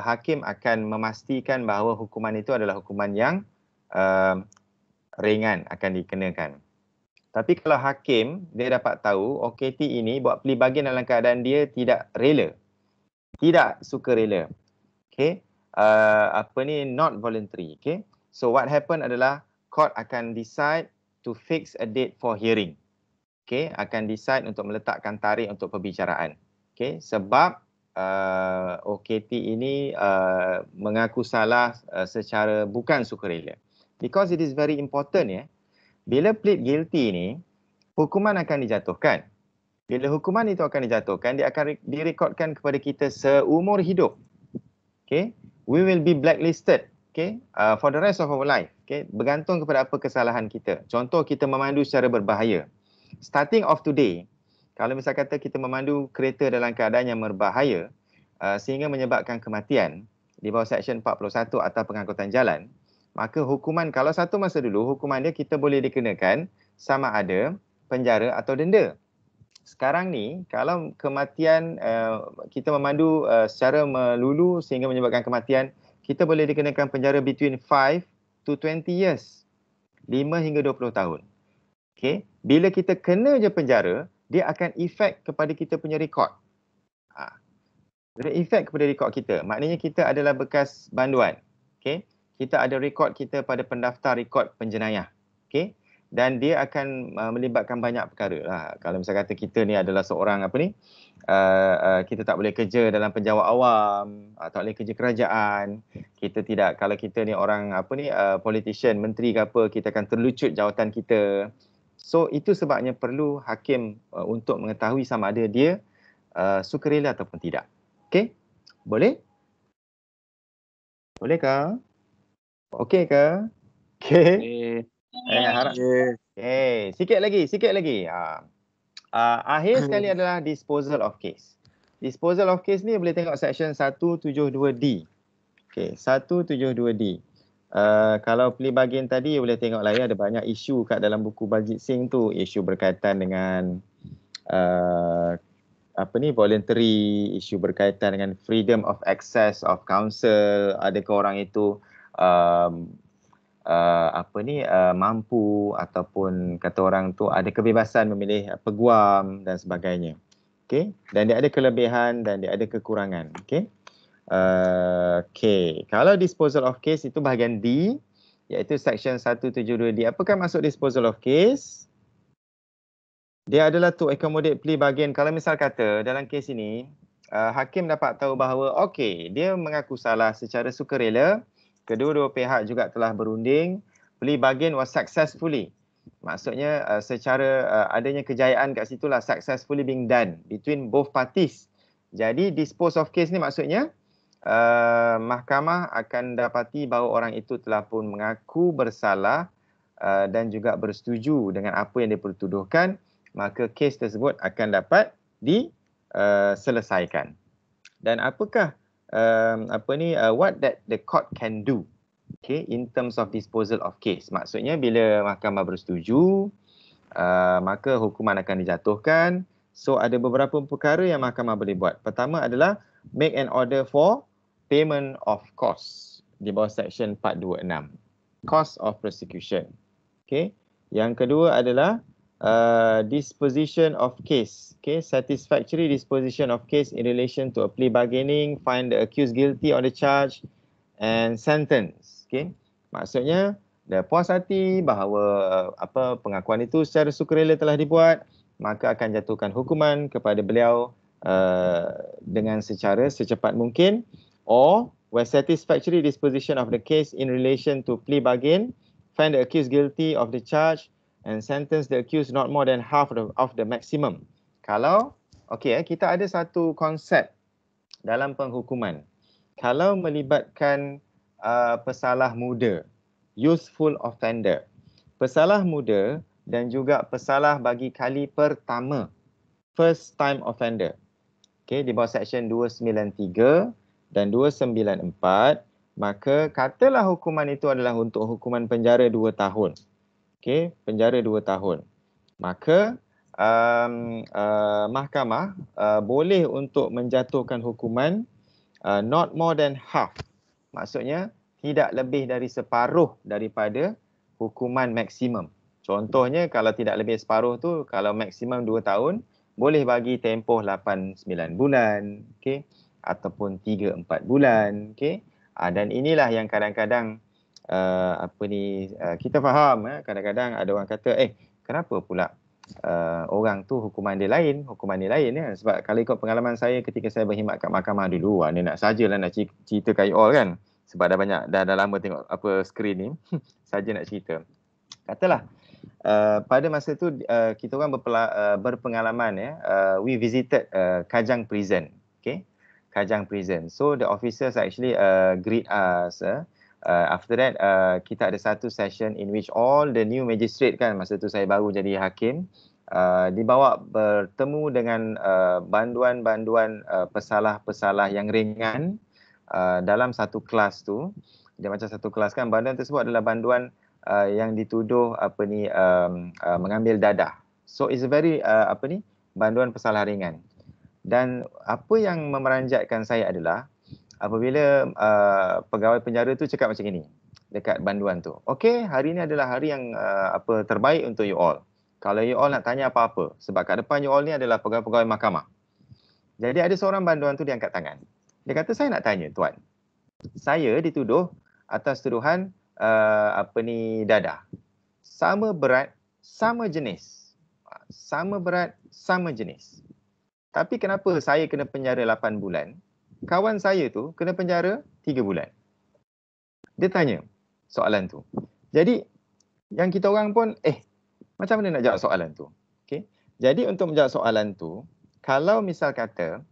hakim akan memastikan bahawa hukuman itu adalah hukuman yang ringan akan dikenakan. Tapi kalau hakim dia dapat tahu OKT ini buat pelbagai dalam keadaan dia tidak rela, tidak suka rela, okay, not voluntary, okay. So what happen adalah court akan decide to fix a date for hearing, okay, akan decide untuk meletakkan tarikh untuk perbicaraan, okay, sebab OKT ini mengaku salah secara bukan sukarela. Because it is very important ya. Bila plead guilty ni, hukuman akan dijatuhkan. Bila hukuman itu akan dijatuhkan, dia akan direkodkan kepada kita seumur hidup. Okay, we will be blacklisted. Okay, for the rest of our life. Okay, bergantung kepada apa kesalahan kita. Contoh kita memandu secara berbahaya. Starting of today, kalau misal kata kita memandu kereta dalam keadaan yang berbahaya sehingga menyebabkan kematian di bawah Section 41 atau pengangkutan jalan, maka hukuman kalau satu masa dulu hukuman dia kita boleh dikenakan sama ada penjara atau denda. Sekarang ni kalau kematian kita memandu secara melulu sehingga menyebabkan kematian, kita boleh dikenakan penjara between 5 to 20 years. 5 hingga 20 tahun. Okay. Bila kita kena je penjara, dia akan efek kepada kita punya rekod. Dia efek kepada rekod kita. Maknanya kita adalah bekas banduan. Okay. Kita ada rekod kita pada pendaftar rekod penjenayah. Okay. Dan dia akan melibatkan banyak perkara lah. Kalau misalnya kata kita ni adalah seorang kita tak boleh kerja dalam penjawat awam, tak boleh kerja kerajaan. Kita tidak, kalau kita ni orang politician, menteri ke apa, kita akan terlucut jawatan kita. So itu sebabnya perlu hakim untuk mengetahui sama ada dia sukarela ataupun tidak. Okay. Boleh? Boleh ke? Okey ke? Okey. Harap. Okay. Sikit lagi. Akhir sekali adalah disposal of case. Disposal of case ni boleh tengok Section 172D. Okey, 172D. Kalau pelbagai tadi boleh tengok lah ya, ada banyak isu kat dalam buku Baljit Singh tu, isu berkaitan dengan voluntary, isu berkaitan dengan freedom of access of counsel, adakah orang itu mampu ataupun kata orang tu ada kebebasan memilih peguam dan sebagainya. Okey, dan dia ada kelebihan dan dia ada kekurangan. Okey. Kalau disposal of case itu bahagian D, iaitu Section 172D. Apakah maksud disposal of case? Dia adalah to accommodate plea bargain. Kalau misal kata dalam kes ini hakim dapat tahu bahawa dia mengaku salah secara sukarela, kedua-dua pihak juga telah berunding, plea bargain was successfully. Maksudnya secara adanya kejayaan kat situlah, successfully being done between both parties. Jadi dispose of case ni maksudnya mahkamah akan dapati bahawa orang itu telah pun mengaku bersalah dan juga bersetuju dengan apa yang dia pertuduhkan, maka kes tersebut akan dapat diselesaikan. Dan apakah what that the court can do in terms of disposal of case. Maksudnya bila mahkamah bersetuju, maka hukuman akan dijatuhkan. So ada beberapa perkara yang mahkamah boleh buat. Pertama adalah make an order for payment of cost di bawah section 426. Cost of prosecution. Okay. Yang kedua adalah disposition of case. Okay. Satisfactory disposition of case in relation to a plea bargaining, find the accused guilty on the charge and sentence. Okay. Maksudnya dia puas hati bahawa pengakuan itu secara sukarela telah dibuat, maka akan jatuhkan hukuman kepada beliau dengan secara secepat mungkin, or where satisfactory disposition of the case in relation to plea bargain, find the accused guilty of the charge and sentence the accused not more than half of the maximum. Kalau kita ada satu konsep dalam penghukuman, kalau melibatkan pesalah muda, youthful offender, pesalah muda dan juga pesalah bagi kali pertama, first time offender. Okay, di bawah section 293 dan 294, maka katalah hukuman itu adalah untuk hukuman penjara 2 tahun. Okay, penjara 2 tahun. Maka mahkamah boleh untuk menjatuhkan hukuman not more than half. Maksudnya tidak lebih dari separuh daripada hukuman maksimum. Contohnya kalau tidak lebih separuh tu, kalau maksimum 2 tahun, boleh bagi tempoh 8-9 bulan, okay? Ataupun 3-4 bulan, okay? Dan inilah yang kadang-kadang kita faham, kadang-kadang ada orang kata, kenapa pula orang tu hukuman dia lain ya? Sebab kalau ikut pengalaman saya ketika saya berkhidmat kat mahkamah dulu, ni nak sajalah nak cerita kat you all kan. Sebab dah lama tengok skrin ni, saja nak cerita. Katalah pada masa tu kita orang berpengalaman ya, we visited Kajang Prison, okay? Kajang Prison. So the officers actually greet us. After that kita ada satu session in which all the new magistrate kan, masa tu saya baru jadi hakim, dibawa bertemu dengan banduan-banduan pesalah-pesalah yang ringan dalam satu kelas tu. Dia macam satu kelas kan, banduan tersebut adalah banduan yang dituduh mengambil dadah. So it's a very banduan pesalah ringan. Dan apa yang memeranjatkan saya adalah apabila pegawai penjara tu cakap macam ini dekat banduan tu. Okay, hari ni adalah hari yang terbaik untuk you all. Kalau you all nak tanya apa-apa, sebab kat depan you all ni adalah pegawai-pegawai mahkamah. Jadi ada seorang banduan tu dia angkat tangan. Dia kata, saya nak tanya tuan, saya dituduh atas tuduhan dadah. Sama berat, sama jenis. Sama berat, sama jenis. Tapi kenapa saya kena penjara 8 bulan, kawan saya tu kena penjara 3 bulan? Dia tanya soalan tu. Jadi yang kita orang pun macam mana nak jawab soalan tu? Okay. Jadi untuk menjawab soalan tu, kalau misal kata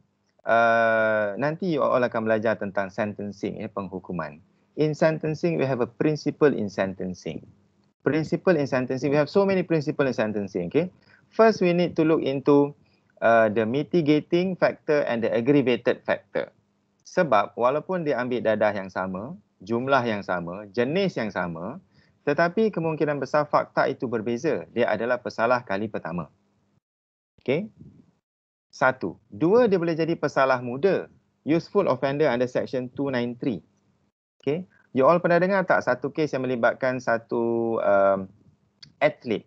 nanti you all akan belajar tentang sentencing, penghukuman. In sentencing, we have a principle in sentencing. Principle in sentencing, we have so many principles in sentencing. Okay. First, we need to look into the mitigating factor and the aggravated factor. Sebab walaupun dia ambil dadah yang sama, jumlah yang sama, jenis yang sama, tetapi kemungkinan besar fakta itu berbeza. Dia adalah pesalah kali pertama. Okay. 1. 2, dia boleh jadi pesalah muda, useful offender under section 293. Okay. You all pernah dengar tak satu kes yang melibatkan satu atlet.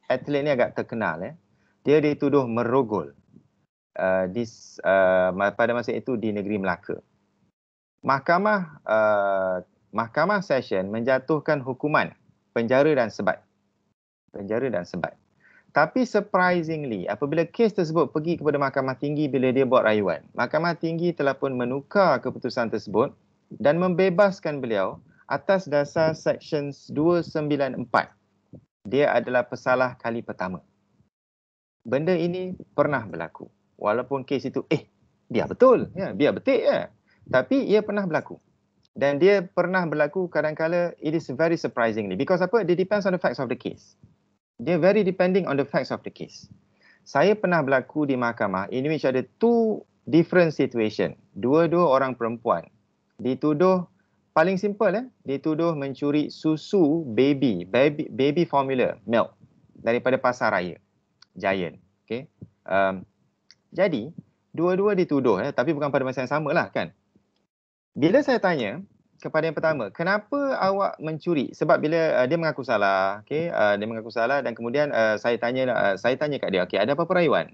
Atlet ni agak terkenal. Dia dituduh merogol pada masa itu di negeri Melaka. Mahkamah session menjatuhkan hukuman penjara dan sebat. Penjara dan sebat. Tapi surprisingly, apabila kes tersebut pergi kepada Mahkamah Tinggi bila dia buat rayuan, Mahkamah Tinggi telah pun menukar keputusan tersebut dan membebaskan beliau atas dasar Section 294. Dia adalah pesalah kali pertama. Benda ini pernah berlaku. Walaupun kes itu, biar betul, biar betik ya. Tapi ia pernah berlaku. Dan dia pernah berlaku kadang-kala, it is very surprisingly. Because apa? It depends on the facts of the case. Dia very depending on the facts of the case. Saya pernah berlaku di mahkamah in which ada 2 different situation. Dua-dua orang perempuan dituduh, paling simple dituduh mencuri susu baby formula, milk. daripada Pasaraya Giant. Okay. Jadi dua-dua dituduh tapi bukan pada masa yang sama lah kan. Bila saya tanya kepada yang pertama, kenapa awak mencuri? Sebab bila dia mengaku salah, okay, dia mengaku salah dan kemudian saya tanya kat dia, okay, ada apa-apa rayuan?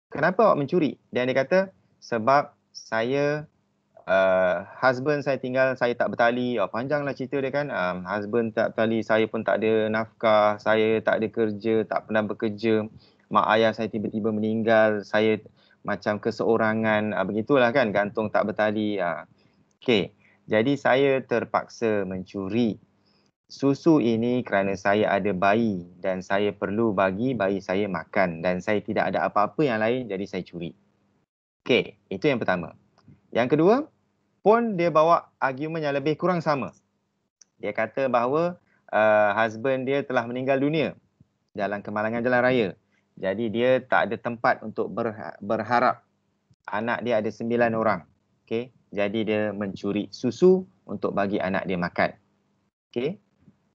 Kenapa awak mencuri? Dan dia kata, sebab saya husband saya tinggal, saya tak bertali. Panjanglah cerita dia kan. Husband tak bertali, saya pun tak ada nafkah, saya tak ada kerja, tak pernah bekerja. Mak ayah saya tiba-tiba meninggal, saya macam keseorangan, begitulah kan, gantung tak bertali. Okey, jadi saya terpaksa mencuri susu ini kerana saya ada bayi dan saya perlu bagi bayi saya makan dan saya tidak ada apa-apa yang lain, jadi saya curi. Okey, itu yang pertama. Yang kedua, pun dia bawa argument yang lebih kurang sama. Dia kata bahawa husband dia telah meninggal dunia dalam kemalangan jalan raya. Jadi dia tak ada tempat untuk berharap. Anak dia ada 9 orang. Okay? Jadi dia mencuri susu untuk bagi anak dia makan. Okay?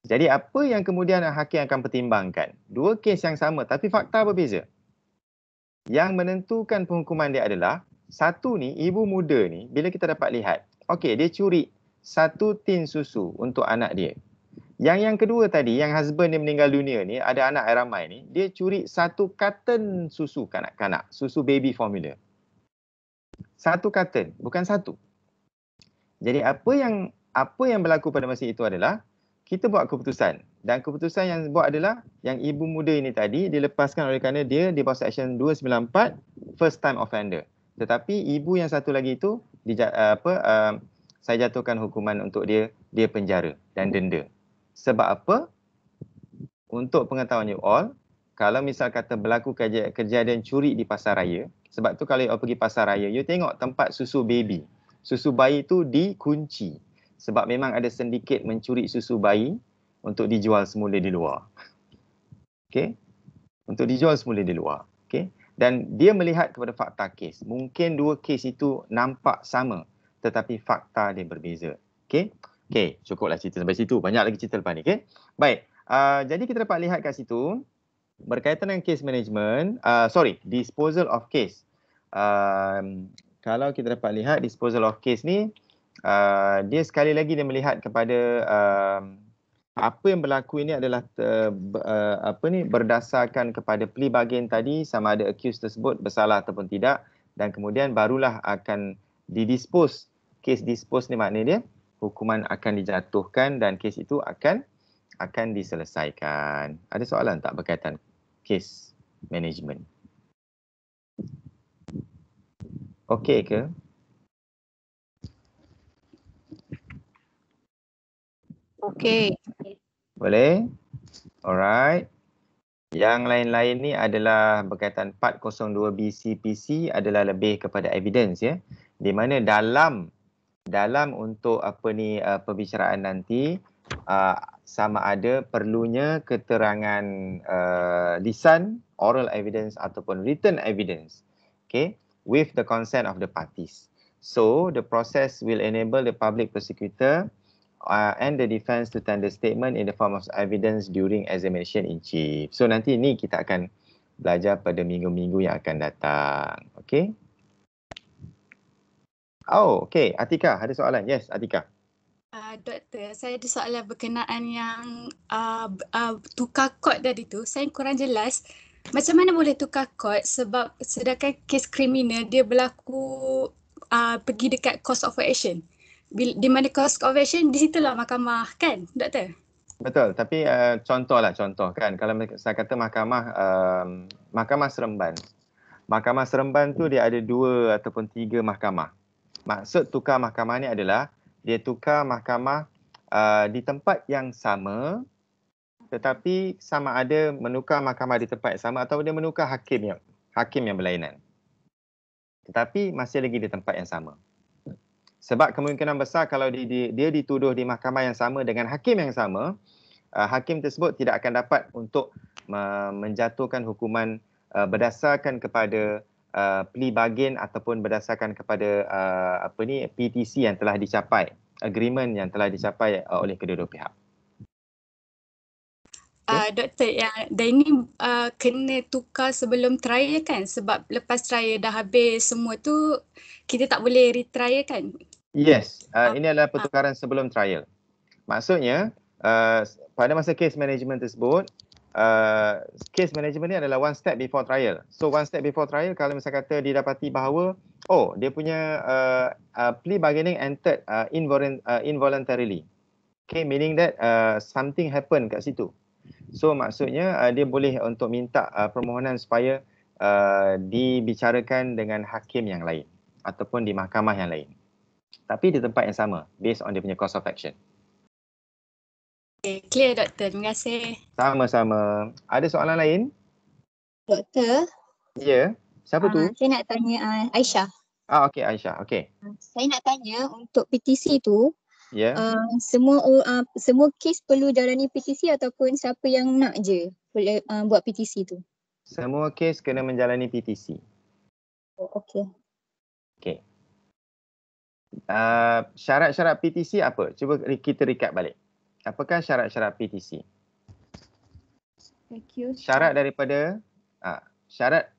Jadi apa yang kemudian hakim akan pertimbangkan? Dua kes yang sama tapi fakta berbeza. Yang menentukan penghukuman dia adalah, satu ni, ibu muda ni, bila kita dapat lihat, okey, dia curi 1 tin susu untuk anak dia. Yang kedua tadi, yang husband dia meninggal dunia ni, ada anak ramai ni, dia curi 1 carton susu kanak-kanak, susu baby formula. 1 carton, bukan 1. Jadi apa yang berlaku pada masa itu adalah, kita buat keputusan. Dan keputusan yang buat adalah, yang ibu muda ini tadi dilepaskan oleh kerana dia di bawah Seksyen 294, first time offender. Tetapi ibu yang satu lagi itu, saya jatuhkan hukuman untuk dia penjara dan denda. Sebab apa? Untuk pengetahuan you all, kalau misal kata berlaku kejadian curi di pasaraya, sebab tu kalau you all pergi pasaraya, you tengok tempat susu baby. Susu bayi tu dikunci. Sebab memang ada sindiket mencuri susu bayi untuk dijual semula di luar. Okay? Untuk dijual semula di luar. Okay? Dan dia melihat kepada fakta kes. Mungkin dua kes itu nampak sama, tetapi fakta dia berbeza. Okay? Okay, cukuplah cerita sampai situ. Banyak lagi cerita lepas ni. Okay? Baik. Jadi kita dapat lihat kat situ, berkaitan dengan case management, disposal of case. Kalau kita dapat lihat disposal of case ni, dia sekali lagi dia melihat kepada apa yang berlaku ini adalah berdasarkan kepada plea bargain tadi, sama ada accused tersebut bersalah ataupun tidak, dan kemudian barulah akan didispose. Case dispose ni maknanya dia hukuman akan dijatuhkan dan kes itu akan diselesaikan. Ada soalan tak berkaitan case management? Okey ke? Okey. Boleh? Alright. Yang lain-lain ni adalah berkaitan 402 BCPC adalah lebih kepada evidence ya. Di mana dalam untuk perbicaraan nanti sama ada perlunya keterangan lisan, oral evidence ataupun written evidence. Okay, with the consent of the parties. So the process will enable the public prosecutor and the defense to tender statement in the form of evidence during examination in chief. So nanti ni kita akan belajar pada minggu-minggu yang akan datang. Okay. Oh, okay. Atika, ada soalan? Yes, Atika. Doktor, saya ada soalan berkenaan yang tukar kod tadi tu. Saya kurang jelas. Macam mana boleh tukar kod sebab sedangkan kes kriminal dia berlaku pergi dekat course of action. Di mana course of action, di situlah mahkamah kan, Doktor? Betul, tapi contoh kan. Kalau saya kata mahkamah Seremban. Mahkamah Seremban tu dia ada 2 ataupun 3 mahkamah. Maksud tukar mahkamah ni adalah dia tukar mahkamah di tempat yang sama, tetapi sama ada menukar mahkamah di tempat yang sama atau dia menukar hakim yang berlainan. Tetapi masih lagi di tempat yang sama. Sebab kemungkinan besar kalau dia dituduh di mahkamah yang sama dengan hakim yang sama, hakim tersebut tidak akan dapat untuk menjatuhkan hukuman berdasarkan kepada plea bargain ataupun berdasarkan kepada PTC yang telah dicapai, agreement yang telah dicapai oleh kedua-dua pihak. Doktor, yang dan ini kena tukar sebelum trial kan? Sebab lepas trial dah habis semua tu, kita tak boleh retrial kan? Yes, ini adalah pertukaran sebelum trial. Maksudnya, pada masa case management tersebut, case management ni adalah one step before trial. So one step before trial, kalau misalnya kata didapati bahawa, dia punya plea bargaining entered involuntarily. Okay, meaning that something happen kat situ. So maksudnya dia boleh untuk minta permohonan supaya dibicarakan dengan hakim yang lain ataupun di mahkamah yang lain. Tapi di tempat yang sama, based on dia punya course of action. Okay, clear doktor, terima kasih. Sama-sama. Ada soalan lain? Doktor, Ya. Siapa tu? saya nak tanya Aisyah. Okey, Aisyah. Okey. Saya nak tanya untuk PTC tu, Ya. semua kes perlu jalani PTC ataupun siapa yang nak je boleh buat PTC tu? Semua kes kena menjalani PTC. Oh, okey. Okey. Syarat-syarat PTC apa? Cuba kita recap balik. Apakah syarat-syarat PTC? Syarat daripada syarat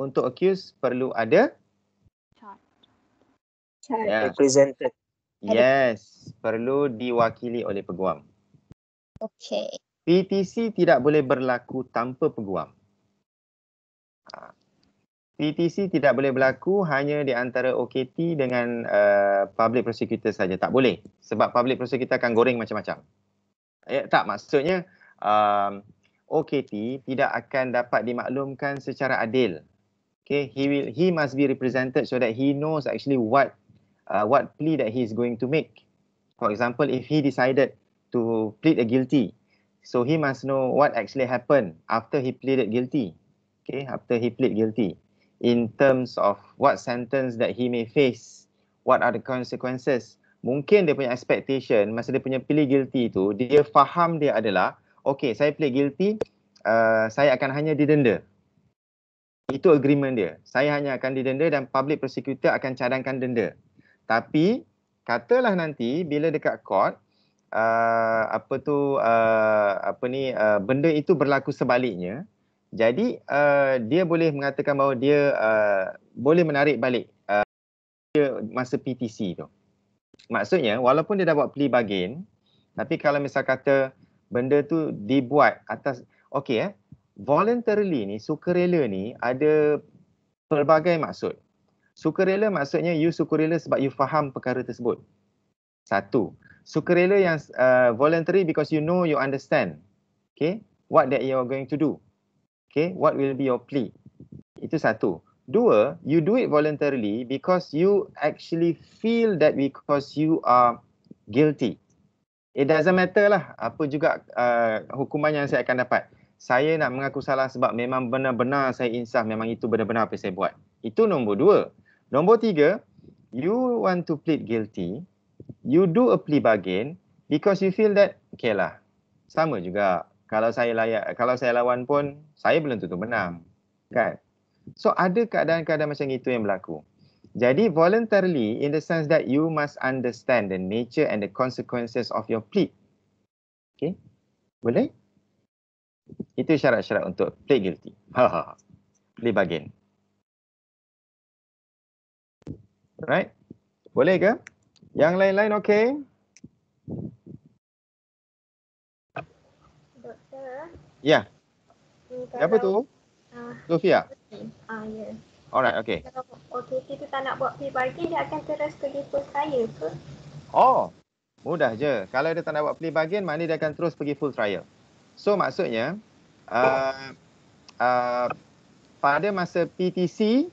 untuk accuse perlu ada represented. Yes, perlu diwakili oleh peguam. Okey. PTC tidak boleh berlaku tanpa peguam. PTC tidak boleh berlaku hanya di antara OKT dengan public prosecutor saja. Tak boleh. Sebab public prosecutor akan goreng macam-macam. Tak, maksudnya OKT tidak akan dapat dimaklumkan secara adil. Okay, he must be represented so that he knows actually what plea that he is going to make. For example, if he decided to plead guilty, so he must know what actually happened after he pleaded guilty. Okay, after he plead guilty, in terms of what sentence that he may face, what are the consequences. Mungkin dia punya expectation masa dia punya plead guilty tu, dia faham dia adalah, okay, saya plead guilty, saya akan hanya didenda. Itu agreement dia. Saya hanya akan didenda dan public prosecutor akan cadangkan denda. Tapi katalah nanti bila dekat court benda itu berlaku sebaliknya. Jadi dia boleh mengatakan bahawa dia boleh menarik balik dia masa PTC tu. Maksudnya walaupun dia dah buat plea bargain, tapi kalau misal kata benda tu dibuat atas voluntarily ni, sukarela ni ada pelbagai maksud. Sukarela maksudnya you sukarela sebab you faham perkara tersebut. Satu. Sukarela yang voluntary because you know, you understand. Okay, what that you are going to do. Okay, what will be your plea. Itu satu. Dua, you do it voluntarily because you actually feel that because you are guilty. It doesn't matter lah apa juga hukuman yang saya akan dapat. Saya nak mengaku salah sebab memang benar-benar saya insaf, memang itu benar-benar apa saya buat. Itu nombor dua. Nombor tiga, you want to plead guilty, you do a plea bargain because you feel that, okay lah, sama juga. Kalau saya lawan pun, saya belum tentu menang. Kan? So ada keadaan-keadaan macam itu yang berlaku. Jadi voluntarily in the sense that you must understand the nature and the consequences of your plea. Okay? Boleh? Itu syarat-syarat untuk plead guilty. Plea bargain. Right? Boleh ke? Yang lain-lain okey? Doktor. Ya. Siapa tu? Sofia? Ya. Alright, okey. Kalau OKT tu tak nak buat plea bargain, dia akan terus pergi full trial ke? Mudah je. Kalau dia tak nak buat plea bargain, maknanya dia akan terus pergi full trial. So maksudnya pada masa PTC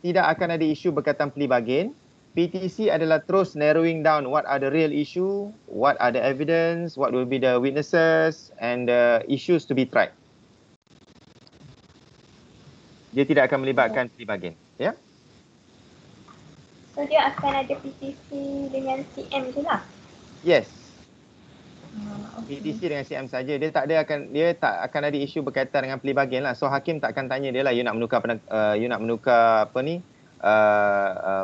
tidak akan ada isu berkaitan plea bargain. PTC adalah terus narrowing down what are the real issue, what are the evidence, what will be the witnesses and the issues to be tried. Dia tidak akan melibatkan plea bargain. Ya? So dia akan ada PTC dengan CM je lah? Yes. Okay. PTC dengan CM saja. Dia tak akan ada isu berkaitan dengan plea bargain lah. So hakim tak akan tanya dia lah, you nak menukar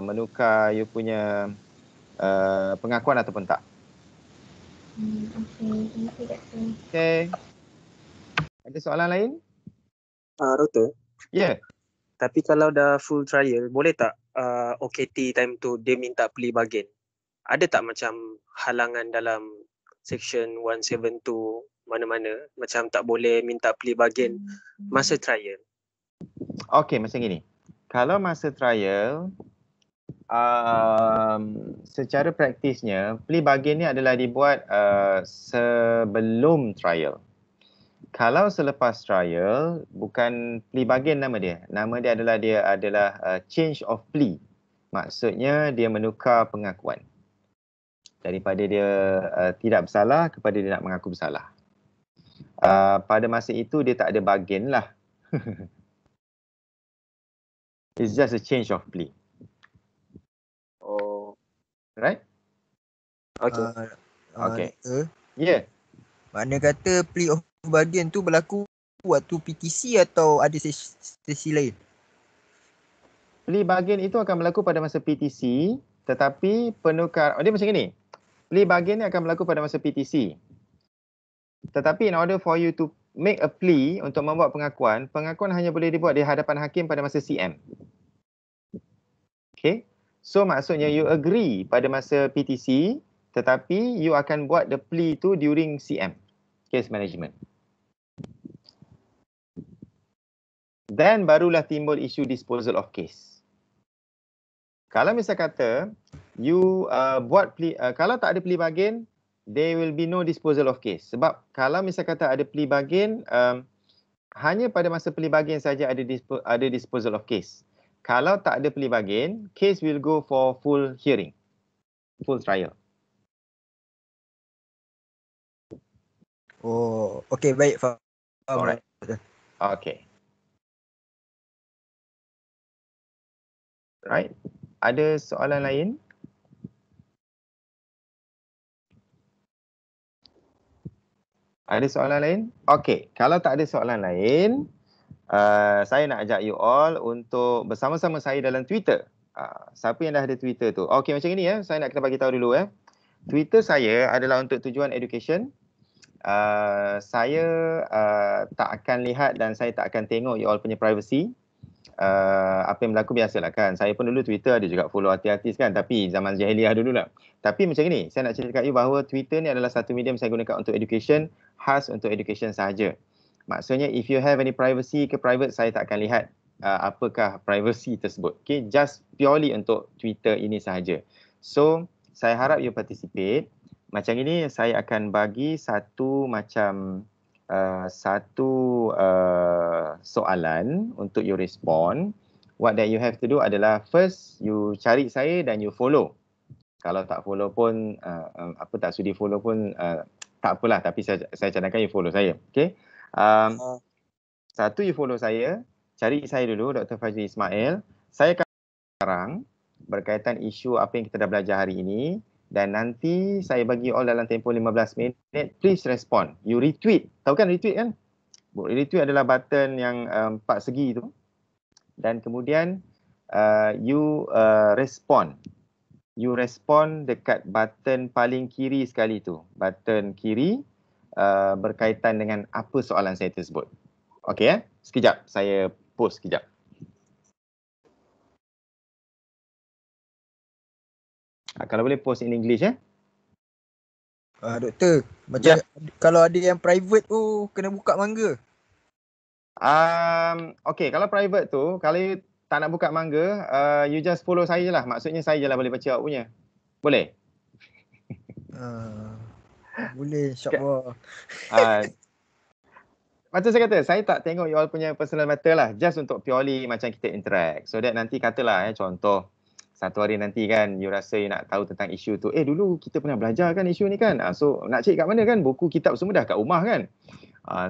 menukar you punya pengakuan ataupun tak. Okay. Okay. Ada soalan lain? Doktor, Ya. tapi kalau dah full trial, boleh tak OKT time tu dia minta plea bargain? Ada tak macam halangan dalam section 172 mana-mana macam tak boleh minta plea bargain masa trial? Okey, macam gini. Kalau masa trial, secara praktisnya, plea bargain ni adalah dibuat sebelum trial. Kalau selepas trial, bukan plea bargain nama dia. Nama dia adalah change of plea. Maksudnya dia menukar pengakuan. Daripada dia tidak bersalah kepada dia nak mengaku bersalah. Pada masa itu dia tak ada bargain lah. It's just a change of plea. Oh, Right? okay. Okay. Doktor, Yeah. mana kata plea of bargain tu berlaku waktu PTC atau ada sesi lain? Plea bargain itu akan berlaku pada masa PTC, tetapi dia macam ni. Plea bargain ni akan berlaku pada masa PTC. Tetapi in order for you to make a plea untuk membuat pengakuan hanya boleh dibuat di hadapan hakim pada masa CM. Okay. So maksudnya you agree pada masa PTC, tetapi you akan buat the plea tu during CM, case management. Then barulah timbul isu disposal of case. Kalau misal kata you buat plea, kalau tak ada plea bargain, there will be no disposal of case. Sebab kalau misal kata ada plea bargain, hanya pada masa plea bargain saja ada disposal of case. Kalau tak ada plea bargain, case will go for full hearing, full trial. Oh, okey, baik, faham. Alright. Okay. Right. Ada soalan lain? Ada soalan lain? Okey, kalau tak ada soalan lain, saya nak ajak you all untuk bersama-sama saya dalam Twitter. Siapa yang dah ada Twitter tu? Okey, macam ni ya. Saya nak kena bagi tahu dulu Twitter saya adalah untuk tujuan education. Saya tak akan lihat dan saya tak akan tengok you all punya privacy. Apa yang berlaku biasalah kan. Saya pun dulu Twitter ada juga follow artis-artis kan, tapi zaman jahiliah dululah. Tapi macam ni, saya nak cerita kat you bahawa Twitter ni adalah satu medium saya gunakan untuk education, khas untuk education sahaja. Maksudnya if you have any privacy ke private, saya tak akan lihat apakah privacy tersebut. Okay, just purely untuk Twitter ini sahaja. So, saya harap you participate. Macam ini saya akan bagi satu soalan untuk you respond. What that you have to do adalah first you cari saya dan you follow. Kalau tak follow pun tak sudi follow pun tak apalah, tapi saya cadangkan you follow saya. Okay. Satu, you follow saya, cari saya dulu Dr. Fajri Ismail. Saya akan sekarang berkaitan isu apa yang kita dah belajar hari ini. Dan nanti saya bagi all dalam tempoh 15 minit. Please respond. You retweet. Tahu kan retweet kan? Retweet adalah button yang 4 segi tu. Dan kemudian you respond. You respond dekat button paling kiri sekali tu. Button kiri berkaitan dengan apa soalan saya tersebut. Okey sekejap. Saya post sekejap. Kalau boleh post in English Doktor, macam kalau ada yang private tu kena buka mangga. Okay, kalau private tu, kalau you tak nak buka mangga, you just follow saya je lah. Maksudnya saya je lah boleh baca awak punya. Boleh? Boleh, insyaAllah. Macam saya kata, saya tak tengok you all punya personal matter lah. Just untuk purely macam kita interact. So that nanti katalah contoh, satu hari nanti kan you rasa you nak tahu tentang isu tu. Dulu kita pernah belajar kan isu ni kan. So nak cek kat mana kan? Buku kitab semua dah kat rumah kan.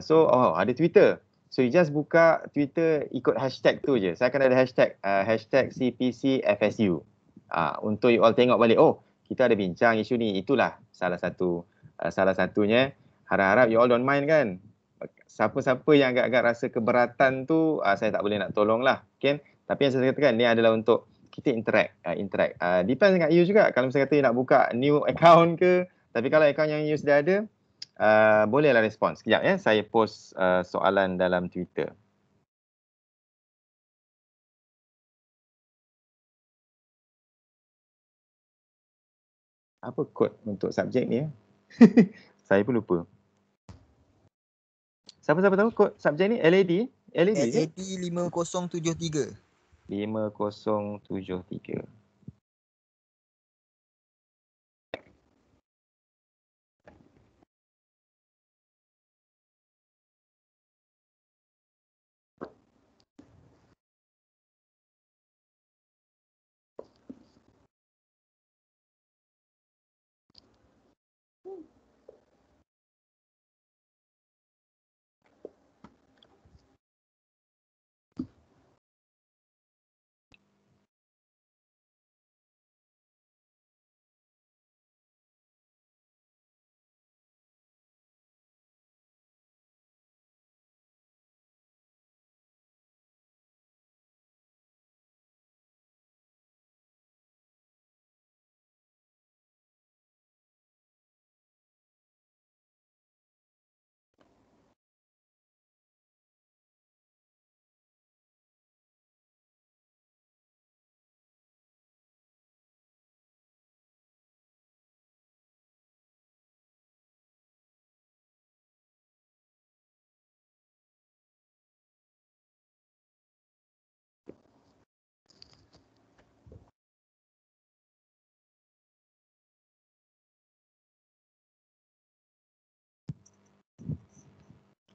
So ada Twitter. So you just buka Twitter ikut hashtag tu je. Saya akan ada hashtag CPCFSU. Untuk you all tengok balik. Kita ada bincang isu ni. Itulah salah satunya. Harap-harap you all don't mind kan. Siapa-siapa yang agak-agak rasa keberatan tu saya tak boleh nak tolong lah. Okay? Tapi yang saya katakan ni adalah untuk kita interact. Depends dengan you juga. Kalau misalnya kata you nak buka new account ke. Tapi kalau account yang you sudah ada, bolehlah respon. Sekejap ya, saya post soalan dalam Twitter. Apa kod untuk subjek ni ya? Saya pun lupa. Siapa-siapa tahu kod subjek ni? LAD? LAD ke? LAD 5073. 5073.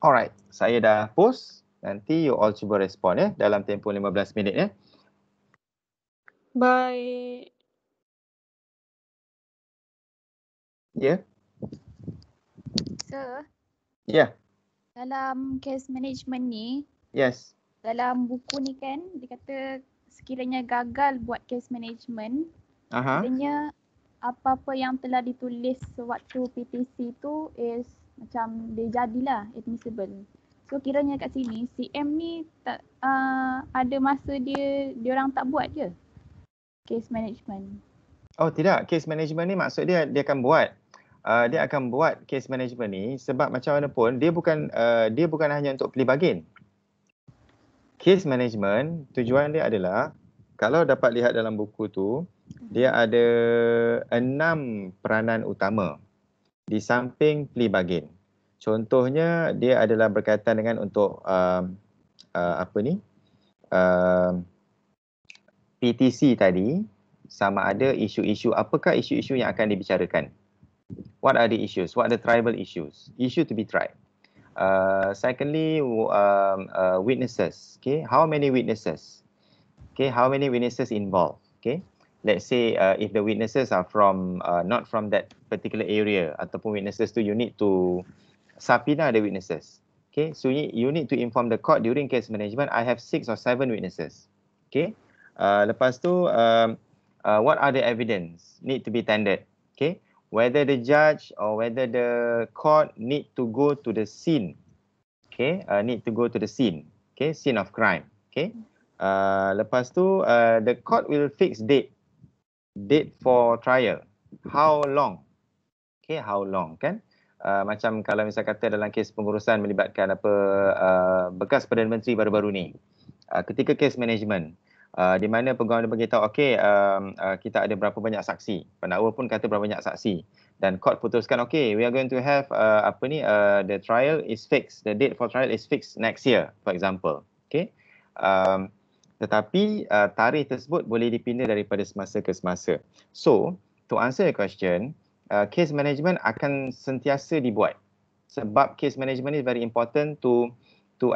Alright, saya dah post. Nanti you all cuba respon ya dalam tempoh 15 minit ya. Baik. Ya. Sir, Ya. dalam case management ni, Yes. dalam buku ni kan, dia kata sekiranya gagal buat case management, kiranya apa-apa yang telah ditulis sewaktu PTC tu is macam dia jadilah admissible. So kiranya kat sini CM ni tak ada masa dia orang tak buat je case management. Oh tidak, case management ni maksud dia akan buat. Dia akan buat case management ni sebab macam mana pun dia bukan hanya untuk plea bargain. Case management tujuan dia adalah kalau dapat lihat dalam buku tu dia ada 6 peranan utama di samping plea bargain. Contohnya dia adalah berkaitan dengan untuk PTC tadi, sama ada isu-isu, apakah isu-isu yang akan dibicarakan. What are the issues? What are the tribal issues? Issue to be tried. Secondly, witnesses. Okay, how many witnesses? Okay, how many witnesses involved? Okay, let's say if the witnesses are from not from that particular area ataupun witnesses tu you need to subpoena the witnesses. Okay, so you need to inform the court during case management. I have 6 or 7 witnesses. Okay, lepas tu what are the evidence need to be tendered? Okay, whether the judge or whether the court need to go to the scene. Okay, need to go to the scene. Okay, scene of crime. Okay, lepas tu the court will fix date for trial. How long? Okay, how long kan? Macam kalau misal kata dalam kes pengurusan melibatkan bekas Perdana Menteri baru-baru ni. Ketika kes management, di mana pegawai beritahu okey kita ada berapa banyak saksi. Pendakwa pun kata berapa banyak saksi dan court putuskan okey we are going to have the trial is fixed, the date for trial is fixed next year for example. Okey. Tetapi tarikh tersebut boleh dipindah daripada semasa ke semasa. So, to answer your question, case management akan sentiasa dibuat sebab case management is very important to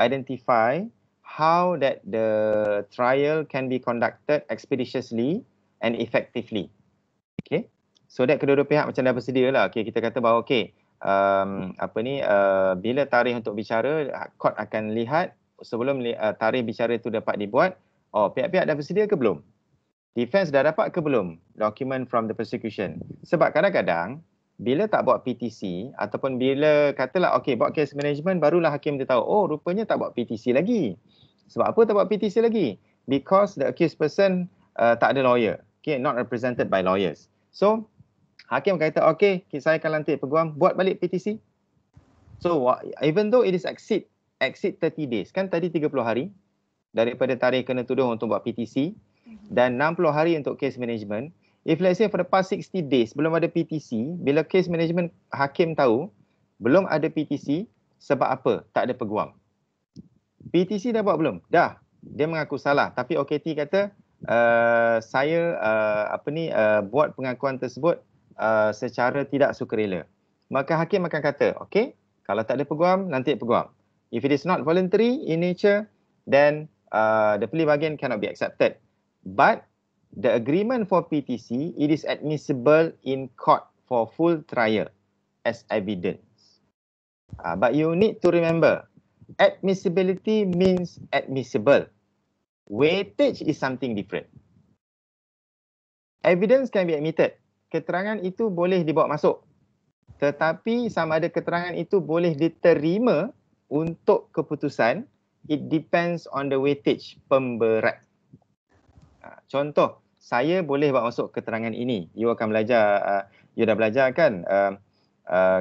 identify how that the trial can be conducted expeditiously and effectively. Okay, so that kedua-dua pihak macam dah bersedia lah. Okay, kita kata bahawa okay, bila tarikh untuk bicara, court akan lihat sebelum tarikh bicara itu dapat dibuat, pihak-pihak dah bersedia ke belum? Defense dah dapat ke belum document from the prosecution? Sebab kadang-kadang bila tak buat PTC ataupun bila katalah okey buat case management barulah hakim dia tahu rupanya tak buat PTC lagi. Sebab apa tak buat PTC lagi? Because the accused person tak ada lawyer. Okay, not represented by lawyers. So hakim kata okey saya akan lantik peguam buat balik PTC. So even though it is exceed 30 days, kan tadi 30 hari daripada tarikh kena tuduh untuk buat PTC dan 60 hari untuk case management. If let's say for the past 60 days belum ada PTC, bila case management hakim tahu belum ada PTC, sebab apa? Tak ada peguam. PTC dah buat belum? Dah. Dia mengaku salah, tapi OKT kata saya buat pengakuan tersebut secara tidak sukarela. Maka hakim akan kata, okey, kalau tak ada peguam, nanti peguam. If it is not voluntary in nature, then the plea bargain cannot be accepted. But the agreement for PTC, it is admissible in court for full trial as evidence. But you need to remember, admissibility means admissible. Weightage is something different. Evidence can be admitted. Keterangan itu boleh dibawa masuk. Tetapi sama ada keterangan itu boleh diterima untuk keputusan, it depends on the weightage, pemberat. Contoh, saya boleh bawa masuk keterangan ini. You akan belajar, you dah belajar kan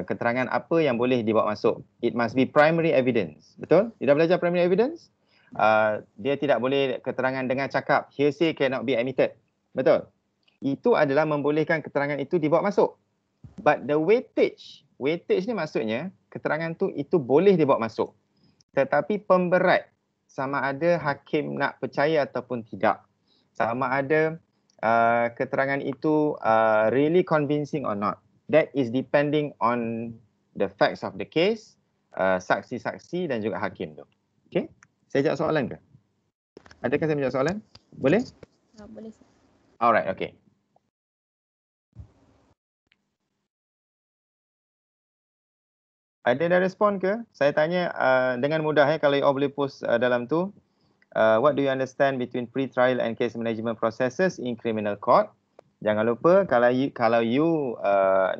keterangan apa yang boleh dibawa masuk. It must be primary evidence. Betul? You dah belajar primary evidence? Dia tidak boleh keterangan dengan cakap, hearsay cannot be admitted. Betul? Itu adalah membolehkan keterangan itu dibawa masuk. But the weightage ni maksudnya keterangan itu boleh dibawa masuk. Tetapi pemberat, sama ada hakim nak percaya ataupun tidak. Sama ada keterangan itu really convincing or not. That is depending on the facts of the case, saksi-saksi dan juga hakim tu. Okay? Saya jawab soalan ke? Adakah saya menjawab soalan? Boleh? Boleh. Alright, okay. Ada dah respon ke? Saya tanya dengan mudah kalau you all boleh post dalam tu. What do you understand between pre-trial and case management processes in criminal court? Jangan lupa kalau you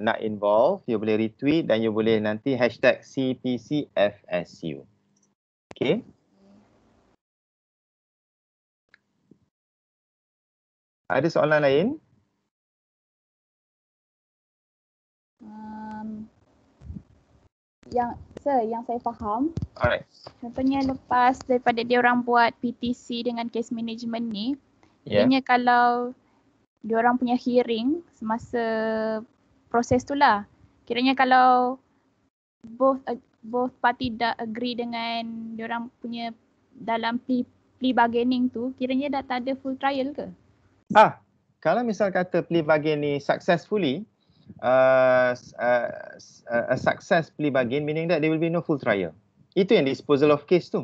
nak involve, you boleh retweet dan you boleh nanti hashtag CPCFSU. Okay. Ada soalan lain? Yang saya faham, alright. Contohnya lepas daripada dia orang buat PTC dengan case management ni, Kiranya kalau diorang punya hearing semasa proses tu lah, kiranya kalau both party dah agree dengan diorang punya dalam plea bargaining tu, kiranya dah tak ada full trial ke? Kalau misal kata plea bargain ni successfully, a success plea bargain meaning that there will be no full trial. Itu yang disposal of case tu.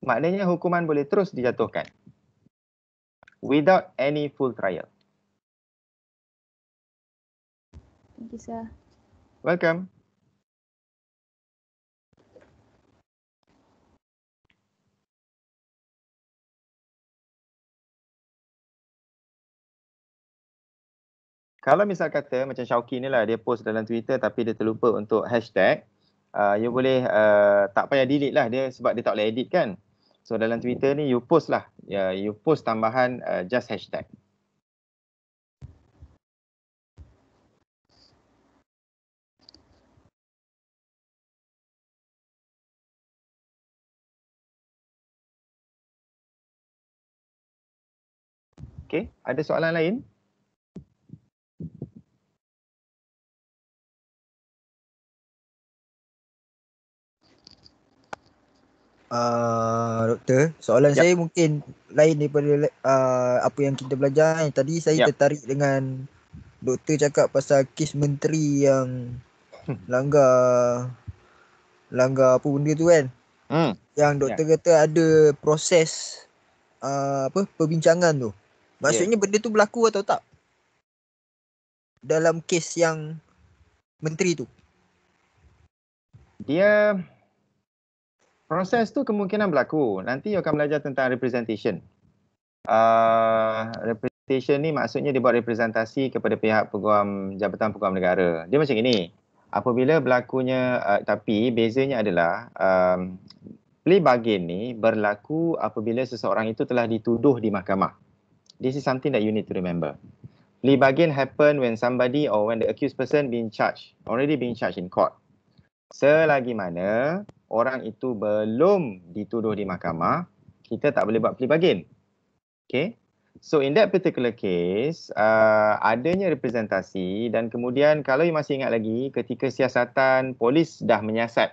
Maknanya hukuman boleh terus dijatuhkan without any full trial. Thank you, sir. Welcome. Kalau misal kata macam Syauqi ni lah, dia post dalam Twitter tapi dia terlupa untuk hashtag, you boleh tak payah delete lah dia sebab dia tak boleh edit kan. So dalam Twitter ni you post lah, you post tambahan just hashtag. Okay, ada soalan lain? Doktor, soalan saya mungkin lain daripada apa yang kita belajar. Tadi saya tertarik dengan doktor cakap pasal kes menteri yang langgar apa benda tu kan. Yang doktor kata ada proses perbincangan tu. Maksudnya benda tu berlaku atau tak dalam kes yang menteri tu? Dia proses tu kemungkinan berlaku. Nanti you akan belajar tentang representation. Representation ni maksudnya dia buat representasi kepada pihak peguam, Jabatan Peguam Negara. Dia macam ini. Apabila berlakunya, tapi bezanya adalah plea bargain ni berlaku apabila seseorang itu telah dituduh di mahkamah. This is something that you need to remember. Plea bargain happen when somebody or when the accused person already being charged in court. Selagi mana orang itu belum dituduh di mahkamah, kita tak boleh buat plea bargain. Okay. So in that particular case, adanya representasi dan kemudian kalau you masih ingat lagi ketika siasatan polis dah menyiasat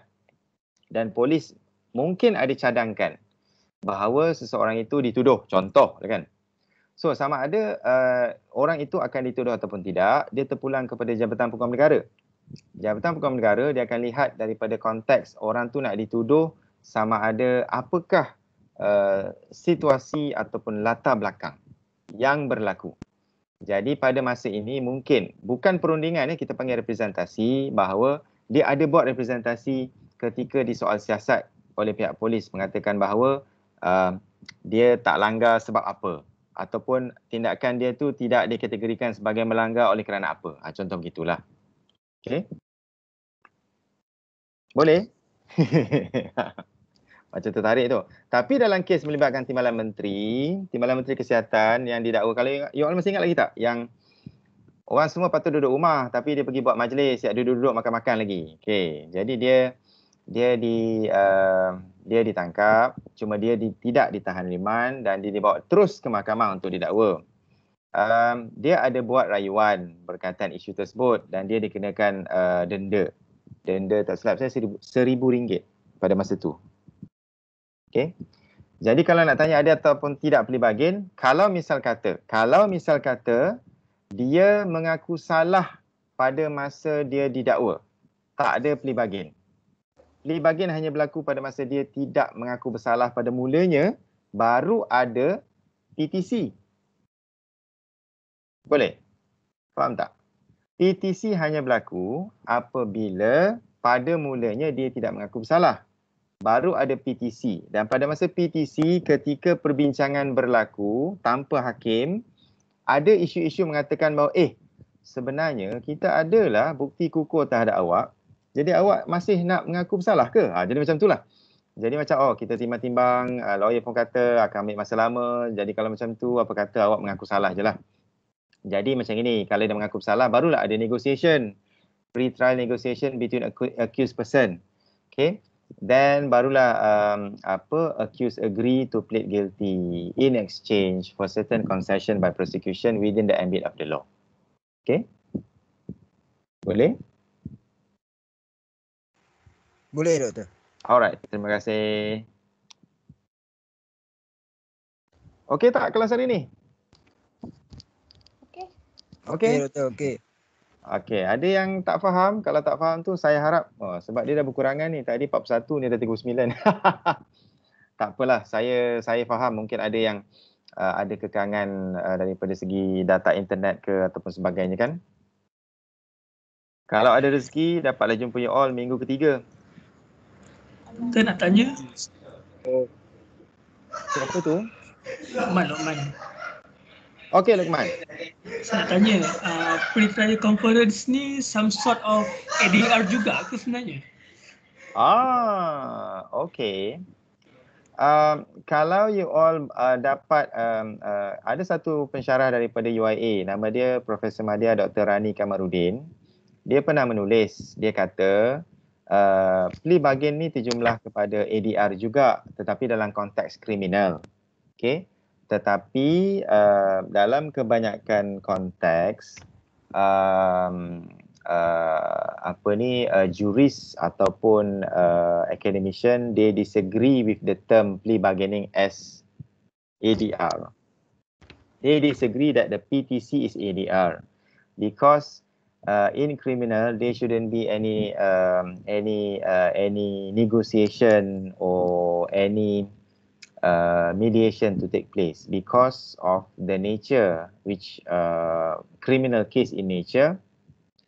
dan polis mungkin ada cadangkan bahawa seseorang itu dituduh, contoh kan. So sama ada orang itu akan dituduh ataupun tidak, dia terpulang kepada Jabatan Peguam Negara. Jabatan Peguam Negara dia akan lihat daripada konteks orang tu nak dituduh sama ada apakah situasi ataupun latar belakang yang berlaku. Jadi pada masa ini mungkin bukan perundingan kita panggil representasi bahawa dia ada buat representasi ketika disoal siasat oleh pihak polis mengatakan bahawa dia tak langgar sebab apa. Ataupun tindakan dia tu tidak dikategorikan sebagai melanggar oleh kerana apa. Contoh begitulah. Okey. Boleh? Macam tertarik tu. Tapi dalam kes melibatkan Timbalan Menteri Kesihatan yang didakwa, kalau you all masih ingat lagi tak? Yang orang semua patut duduk rumah tapi dia pergi buat majlis, siap duduk-duduk makan-makan lagi. Okey. Jadi dia ditangkap, cuma dia tidak ditahan riman dan dia dibawa terus ke mahkamah untuk didakwa. Dia ada buat rayuan berkaitan isu tersebut dan dia dikenakan denda. Denda tak silap saya RM1,000 pada masa tu. Okey. Jadi kalau nak tanya ada ataupun tidak plea bargain, kalau misal kata dia mengaku salah pada masa dia didakwa, tak ada plea bargain. Plea bargain hanya berlaku pada masa dia tidak mengaku bersalah pada mulanya, baru ada PTC. Boleh? Faham tak? PTC hanya berlaku apabila pada mulanya dia tidak mengaku bersalah. Baru ada PTC. Dan pada masa PTC, ketika perbincangan berlaku tanpa hakim, ada isu-isu mengatakan bahawa sebenarnya kita adalah bukti kukuh terhadap awak. Jadi awak masih nak mengaku bersalah ke? Jadi macam itulah. Jadi macam kita timbang-timbang, lawyer pun kata akan ambil masa lama. Jadi kalau macam tu, apa kata awak mengaku salah je lah. Jadi macam ini, kalau dia mengaku bersalah, barulah ada negotiation. Pre-trial negotiation between accused person. Okay. Then barulah accused agree to plead guilty in exchange for certain concession by prosecution within the ambit of the law. Okay. Boleh? Boleh, Doktor. Alright, terima kasih. Okey tak kelas hari ni? Okey, Doktor, okey. Okey, ada yang tak faham? Kalau tak faham tu saya harap sebab dia dah berkurangan ni. Tadi 41 ni dah 39. Tak apalah, saya faham mungkin ada yang ada kekangan daripada segi data internet ke ataupun sebagainya kan. Kalau ada rezeki dapatlah jumpa you all minggu ketiga. Kita nak tanya. Siapa tu? Luqman. Okey Luqman. Saya nak tanya, pre-trial conference ni some sort of ADR juga ke sebenarnya? Okey. Kalau you all dapat ada satu pensyarah daripada UIA, nama dia Profesor Madya Dr. Rani Kamarudin. Dia pernah menulis, dia kata plea bargain ni terjumlah kepada ADR juga, tetapi dalam konteks kriminal. Okey. Tetapi dalam kebanyakan konteks juris ataupun academician, they disagree with the term plea bargaining as ADR. They disagree that the PTC is ADR because in criminal there shouldn't be any negotiation or any mediation to take place because of the nature which criminal case in nature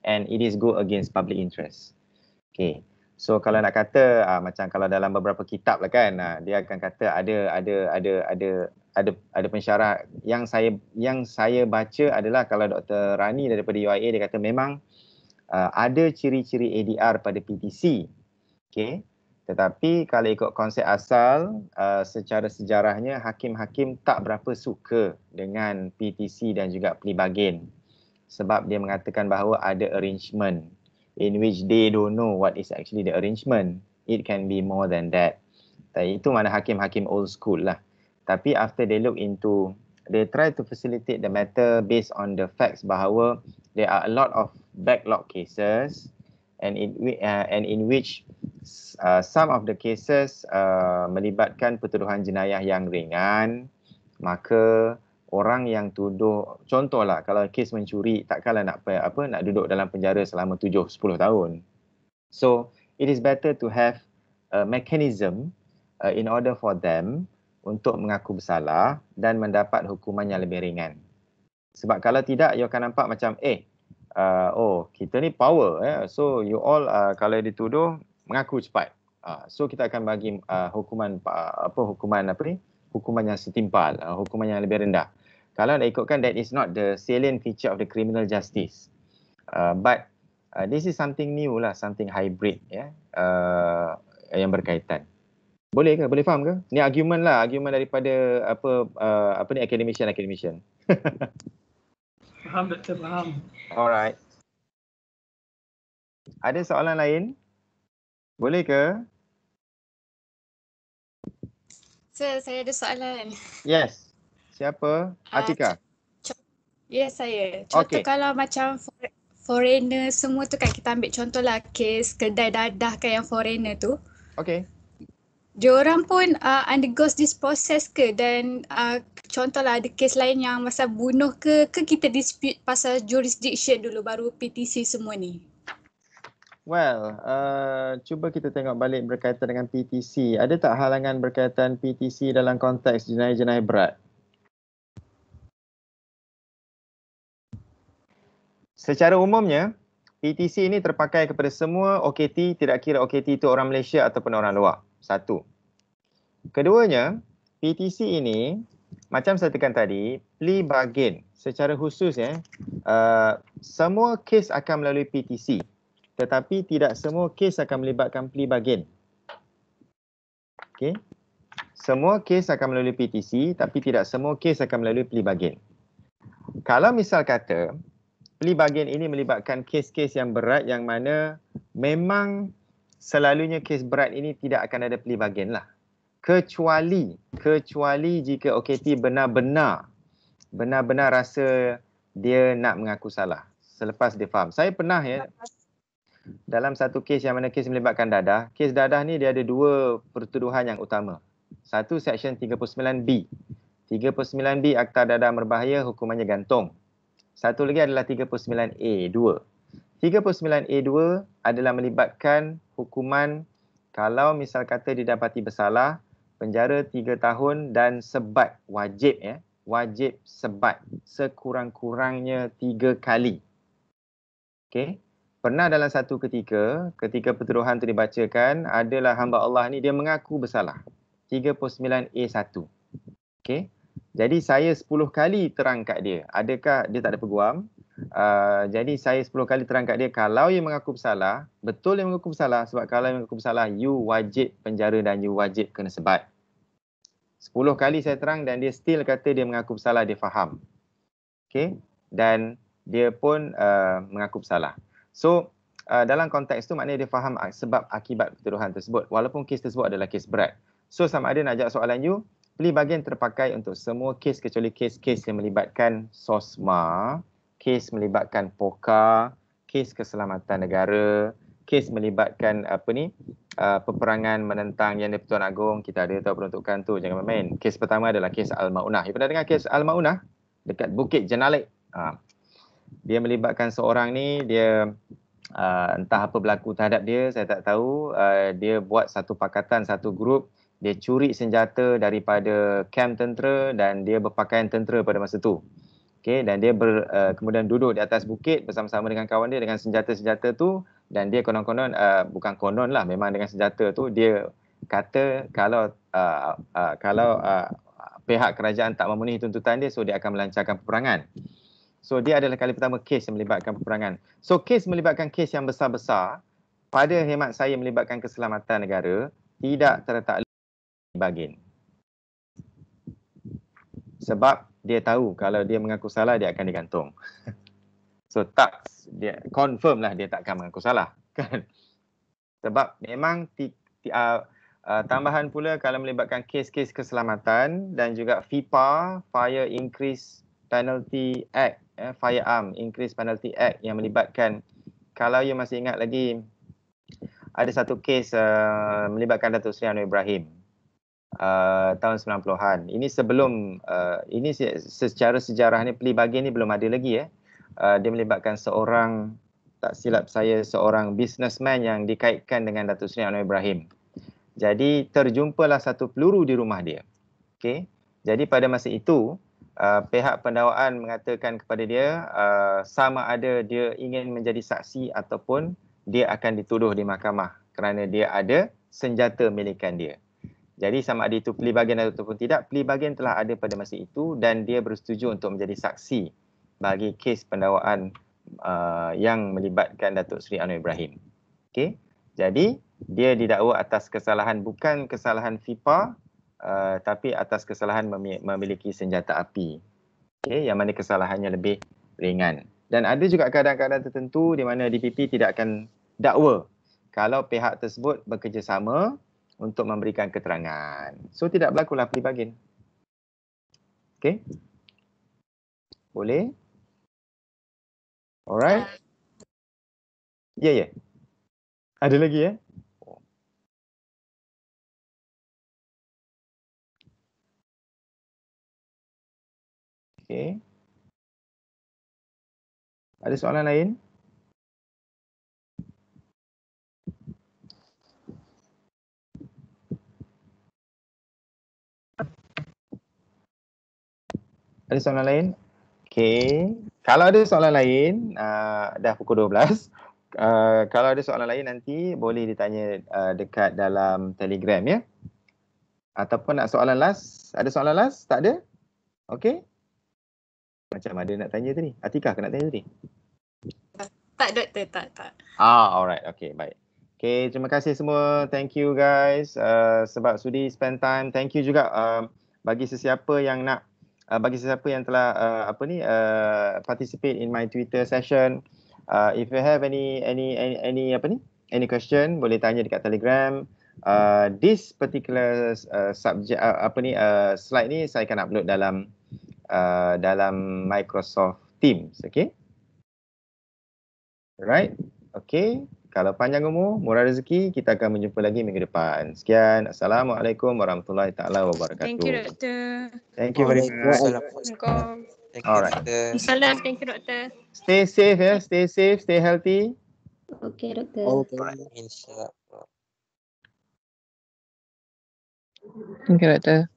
and it is go against public interest. Okay. So kalau nak kata macam kalau dalam beberapa kitab lah kan, dia akan kata ada pensyarah yang saya baca adalah kalau Dr. Rani daripada UIA dia kata memang ada ciri-ciri ADR pada PTC. Okay. Tetapi kalau ikut konsep asal, secara sejarahnya hakim-hakim tak berapa suka dengan PTC dan juga plea bargain. sebab dia mengatakan bahawa ada arrangement in which they don't know what is actually the arrangement. It can be more than that. Itu mana hakim-hakim old school lah. Tapi after they look into, they try to facilitate the matter based on the facts bahawa there are a lot of backlog cases and in which some of the cases melibatkan pertuduhan jenayah yang ringan, maka orang yang tuduh, contohlah kalau kes mencuri takkanlah nak duduk dalam penjara selama 7-10 tahun. So it is better to have a mechanism in order for them untuk mengaku bersalah dan mendapat hukuman yang lebih ringan. Sebab kalau tidak, you akan nampak macam kita ni power, so you all kalau dituduh mengaku cepat. So kita akan bagi hukuman yang setimpal, hukuman yang lebih rendah. Kalau nak ikutkan, that is not the salient feature of the criminal justice. But this is something new lah, something hybrid yang berkaitan. Boleh ke? Boleh faham ke? Ni argument daripada academician. Faham doktor, faham. Alright. Ada soalan lain? Boleh ke? Saya ada soalan. Yes. Siapa? Atika? Yes, saya. Contoh kalau macam foreigner semua tu kan, kita ambil contohlah kes kedai dadah kan yang foreigner tu. Okay. Diorang pun undergoes this process ke, dan contohlah ada kes lain yang masa bunuh ke kita dispute pasal jurisdiction dulu baru PTC semua ni? Well, cuba kita tengok balik berkaitan dengan PTC. Ada tak halangan berkaitan PTC dalam konteks jenayah-jenayah berat? Secara umumnya, PTC ini terpakai kepada semua OKT, tidak kira OKT itu orang Malaysia ataupun orang luar. Satu. Keduanya, PTC ini, macam saya tekan tadi, plea bargain. Secara khusus, semua kes akan melalui PTC. Tetapi tidak semua kes akan melibatkan plea bargain. Okay. Semua kes akan melalui PTC, tapi tidak semua kes akan melalui plea bargain. Kalau misal kata, plea bargain ini melibatkan kes-kes yang berat yang mana memang selalunya kes berat ini tidak akan ada plea bargain lah. Kecuali jika OKT benar-benar rasa dia nak mengaku salah selepas dia faham. Saya pernah dalam satu kes yang mana kes melibatkan dadah. Kes dadah ni dia ada dua pertuduhan yang utama. Satu, Seksyen 39B. 39B Akta Dadah Berbahaya, hukumannya gantung. Satu lagi adalah 39A2. 39A2 adalah melibatkan hukuman kalau misal kata didapati bersalah, penjara 3 tahun dan sebat, wajib sebat sekurang-kurangnya 3 kali. Okey. Pernah dalam satu ketika pertuduhan itu dibacakan, adalah hamba Allah ni dia mengaku bersalah. 39A1. Okey. Jadi saya 10 kali terang kat dia. Adakah dia tak ada peguam? Jadi saya 10 kali terang kat dia, kalau you mengaku bersalah, betul you mengaku bersalah, sebab kalau you mengaku bersalah, you wajib penjara dan you wajib kena sebat. 10 kali saya terang dan dia still kata dia mengaku bersalah, dia faham. Okay? Dan dia pun mengaku bersalah. So, dalam konteks tu maknanya dia faham sebab akibat pertuduhan tersebut, walaupun kes tersebut adalah kes berat. So, sama ada nak jawab soalan you, plea bargain terpakai untuk semua kes kecuali kes-kes yang melibatkan SOSMA, kes melibatkan POKA, kes keselamatan negara, kes melibatkan peperangan menentang Yang di-Pertuan Agong. Kita ada tahu peruntukan tu, jangan main. Kes pertama adalah kes Al-Maunah. You pernah dengar kes Al-Maunah? Dekat Bukit Jenalik. Dia melibatkan seorang ni, dia entah apa berlaku terhadap dia, saya tak tahu. Dia buat satu pakatan, satu grup, dia curi senjata daripada kamp tentera dan dia berpakaian tentera pada masa tu. Okay, dan dia kemudian duduk di atas bukit bersama-sama dengan kawan dia dengan senjata-senjata tu, dan dia konon-konon, bukan konon lah, memang dengan senjata tu dia kata kalau pihak kerajaan tak memenuhi tuntutan dia, so dia akan melancarkan peperangan. So dia adalah kali pertama kes yang melibatkan peperangan. So kes melibatkan kes yang besar-besar, pada hemat saya melibatkan keselamatan negara, tidak terletak bargain. Sebab dia tahu kalau dia mengaku salah, dia akan digantung. So tak, dia confirm lah dia takkan mengaku salah kan. Sebab memang tambahan pula kalau melibatkan kes-kes keselamatan dan juga FIPA, Fire Increase Penalty Act, Firearm Increase Penalty Act yang melibatkan, kalau you masih ingat lagi, ada satu kes melibatkan Datuk Seri Anwar Ibrahim tahun 90-an. Ini sebelum, ini secara sejarah ni plea bargain ni belum ada lagi dia melibatkan seorang, tak silap saya, seorang businessman yang dikaitkan dengan Datuk Seri Anwar Ibrahim. Jadi terjumpalah satu peluru di rumah dia. Okey. Jadi pada masa itu pihak pendakwaan mengatakan kepada dia sama ada dia ingin menjadi saksi ataupun dia akan dituduh di mahkamah kerana dia ada senjata milikan dia. Jadi sama ada itu plea bargain ataupun tidak, plea bargain telah ada pada masa itu dan dia bersetuju untuk menjadi saksi bagi kes pendakwaan yang melibatkan Datuk Seri Anwar Ibrahim. Okey. Jadi dia didakwa atas kesalahan, bukan kesalahan FIPA, tapi atas kesalahan memiliki senjata api. Okay, yang mana kesalahannya lebih ringan. Dan ada juga keadaan-keadaan tertentu di mana DPP tidak akan dakwa kalau pihak tersebut bekerjasama untuk memberikan keterangan. So tidak berlakulah plea bargain. Okay. Boleh? Alright. Ya. Ada lagi Okay. Ada soalan lain? Ada soalan lain? Okay. Kalau ada soalan lain, dah pukul 12. Kalau ada soalan lain nanti boleh ditanya dekat dalam Telegram ya. Ataupun nak soalan last. Ada soalan last? Tak ada? Okay. Macam ada nak tanya tadi. Atikah nak tanya tadi? Tak, Doktor. Tak. Alright. Okay, baik. Okay, terima kasih semua. Thank you guys sebab sudi spend time. Thank you juga bagi sesiapa yang nak, bagi sesiapa yang telah participate in my Twitter session. If you have any question, boleh tanya dekat Telegram. This particular subject slide ni saya akan upload dalam Microsoft Teams, okay? Alright, okay. Kalau panjang umur, murah rezeki, kita akan berjumpa lagi minggu depan. Sekian, Assalamualaikum warahmatullahi taala wabarakatuh. Thank you, Doktor. Thank you very much. Assalamualaikum. Alright. Salam, thank you, Doktor. Stay safe ya, stay safe, stay healthy. Okay, Doktor. InsyaAllah. Thank you, Doktor.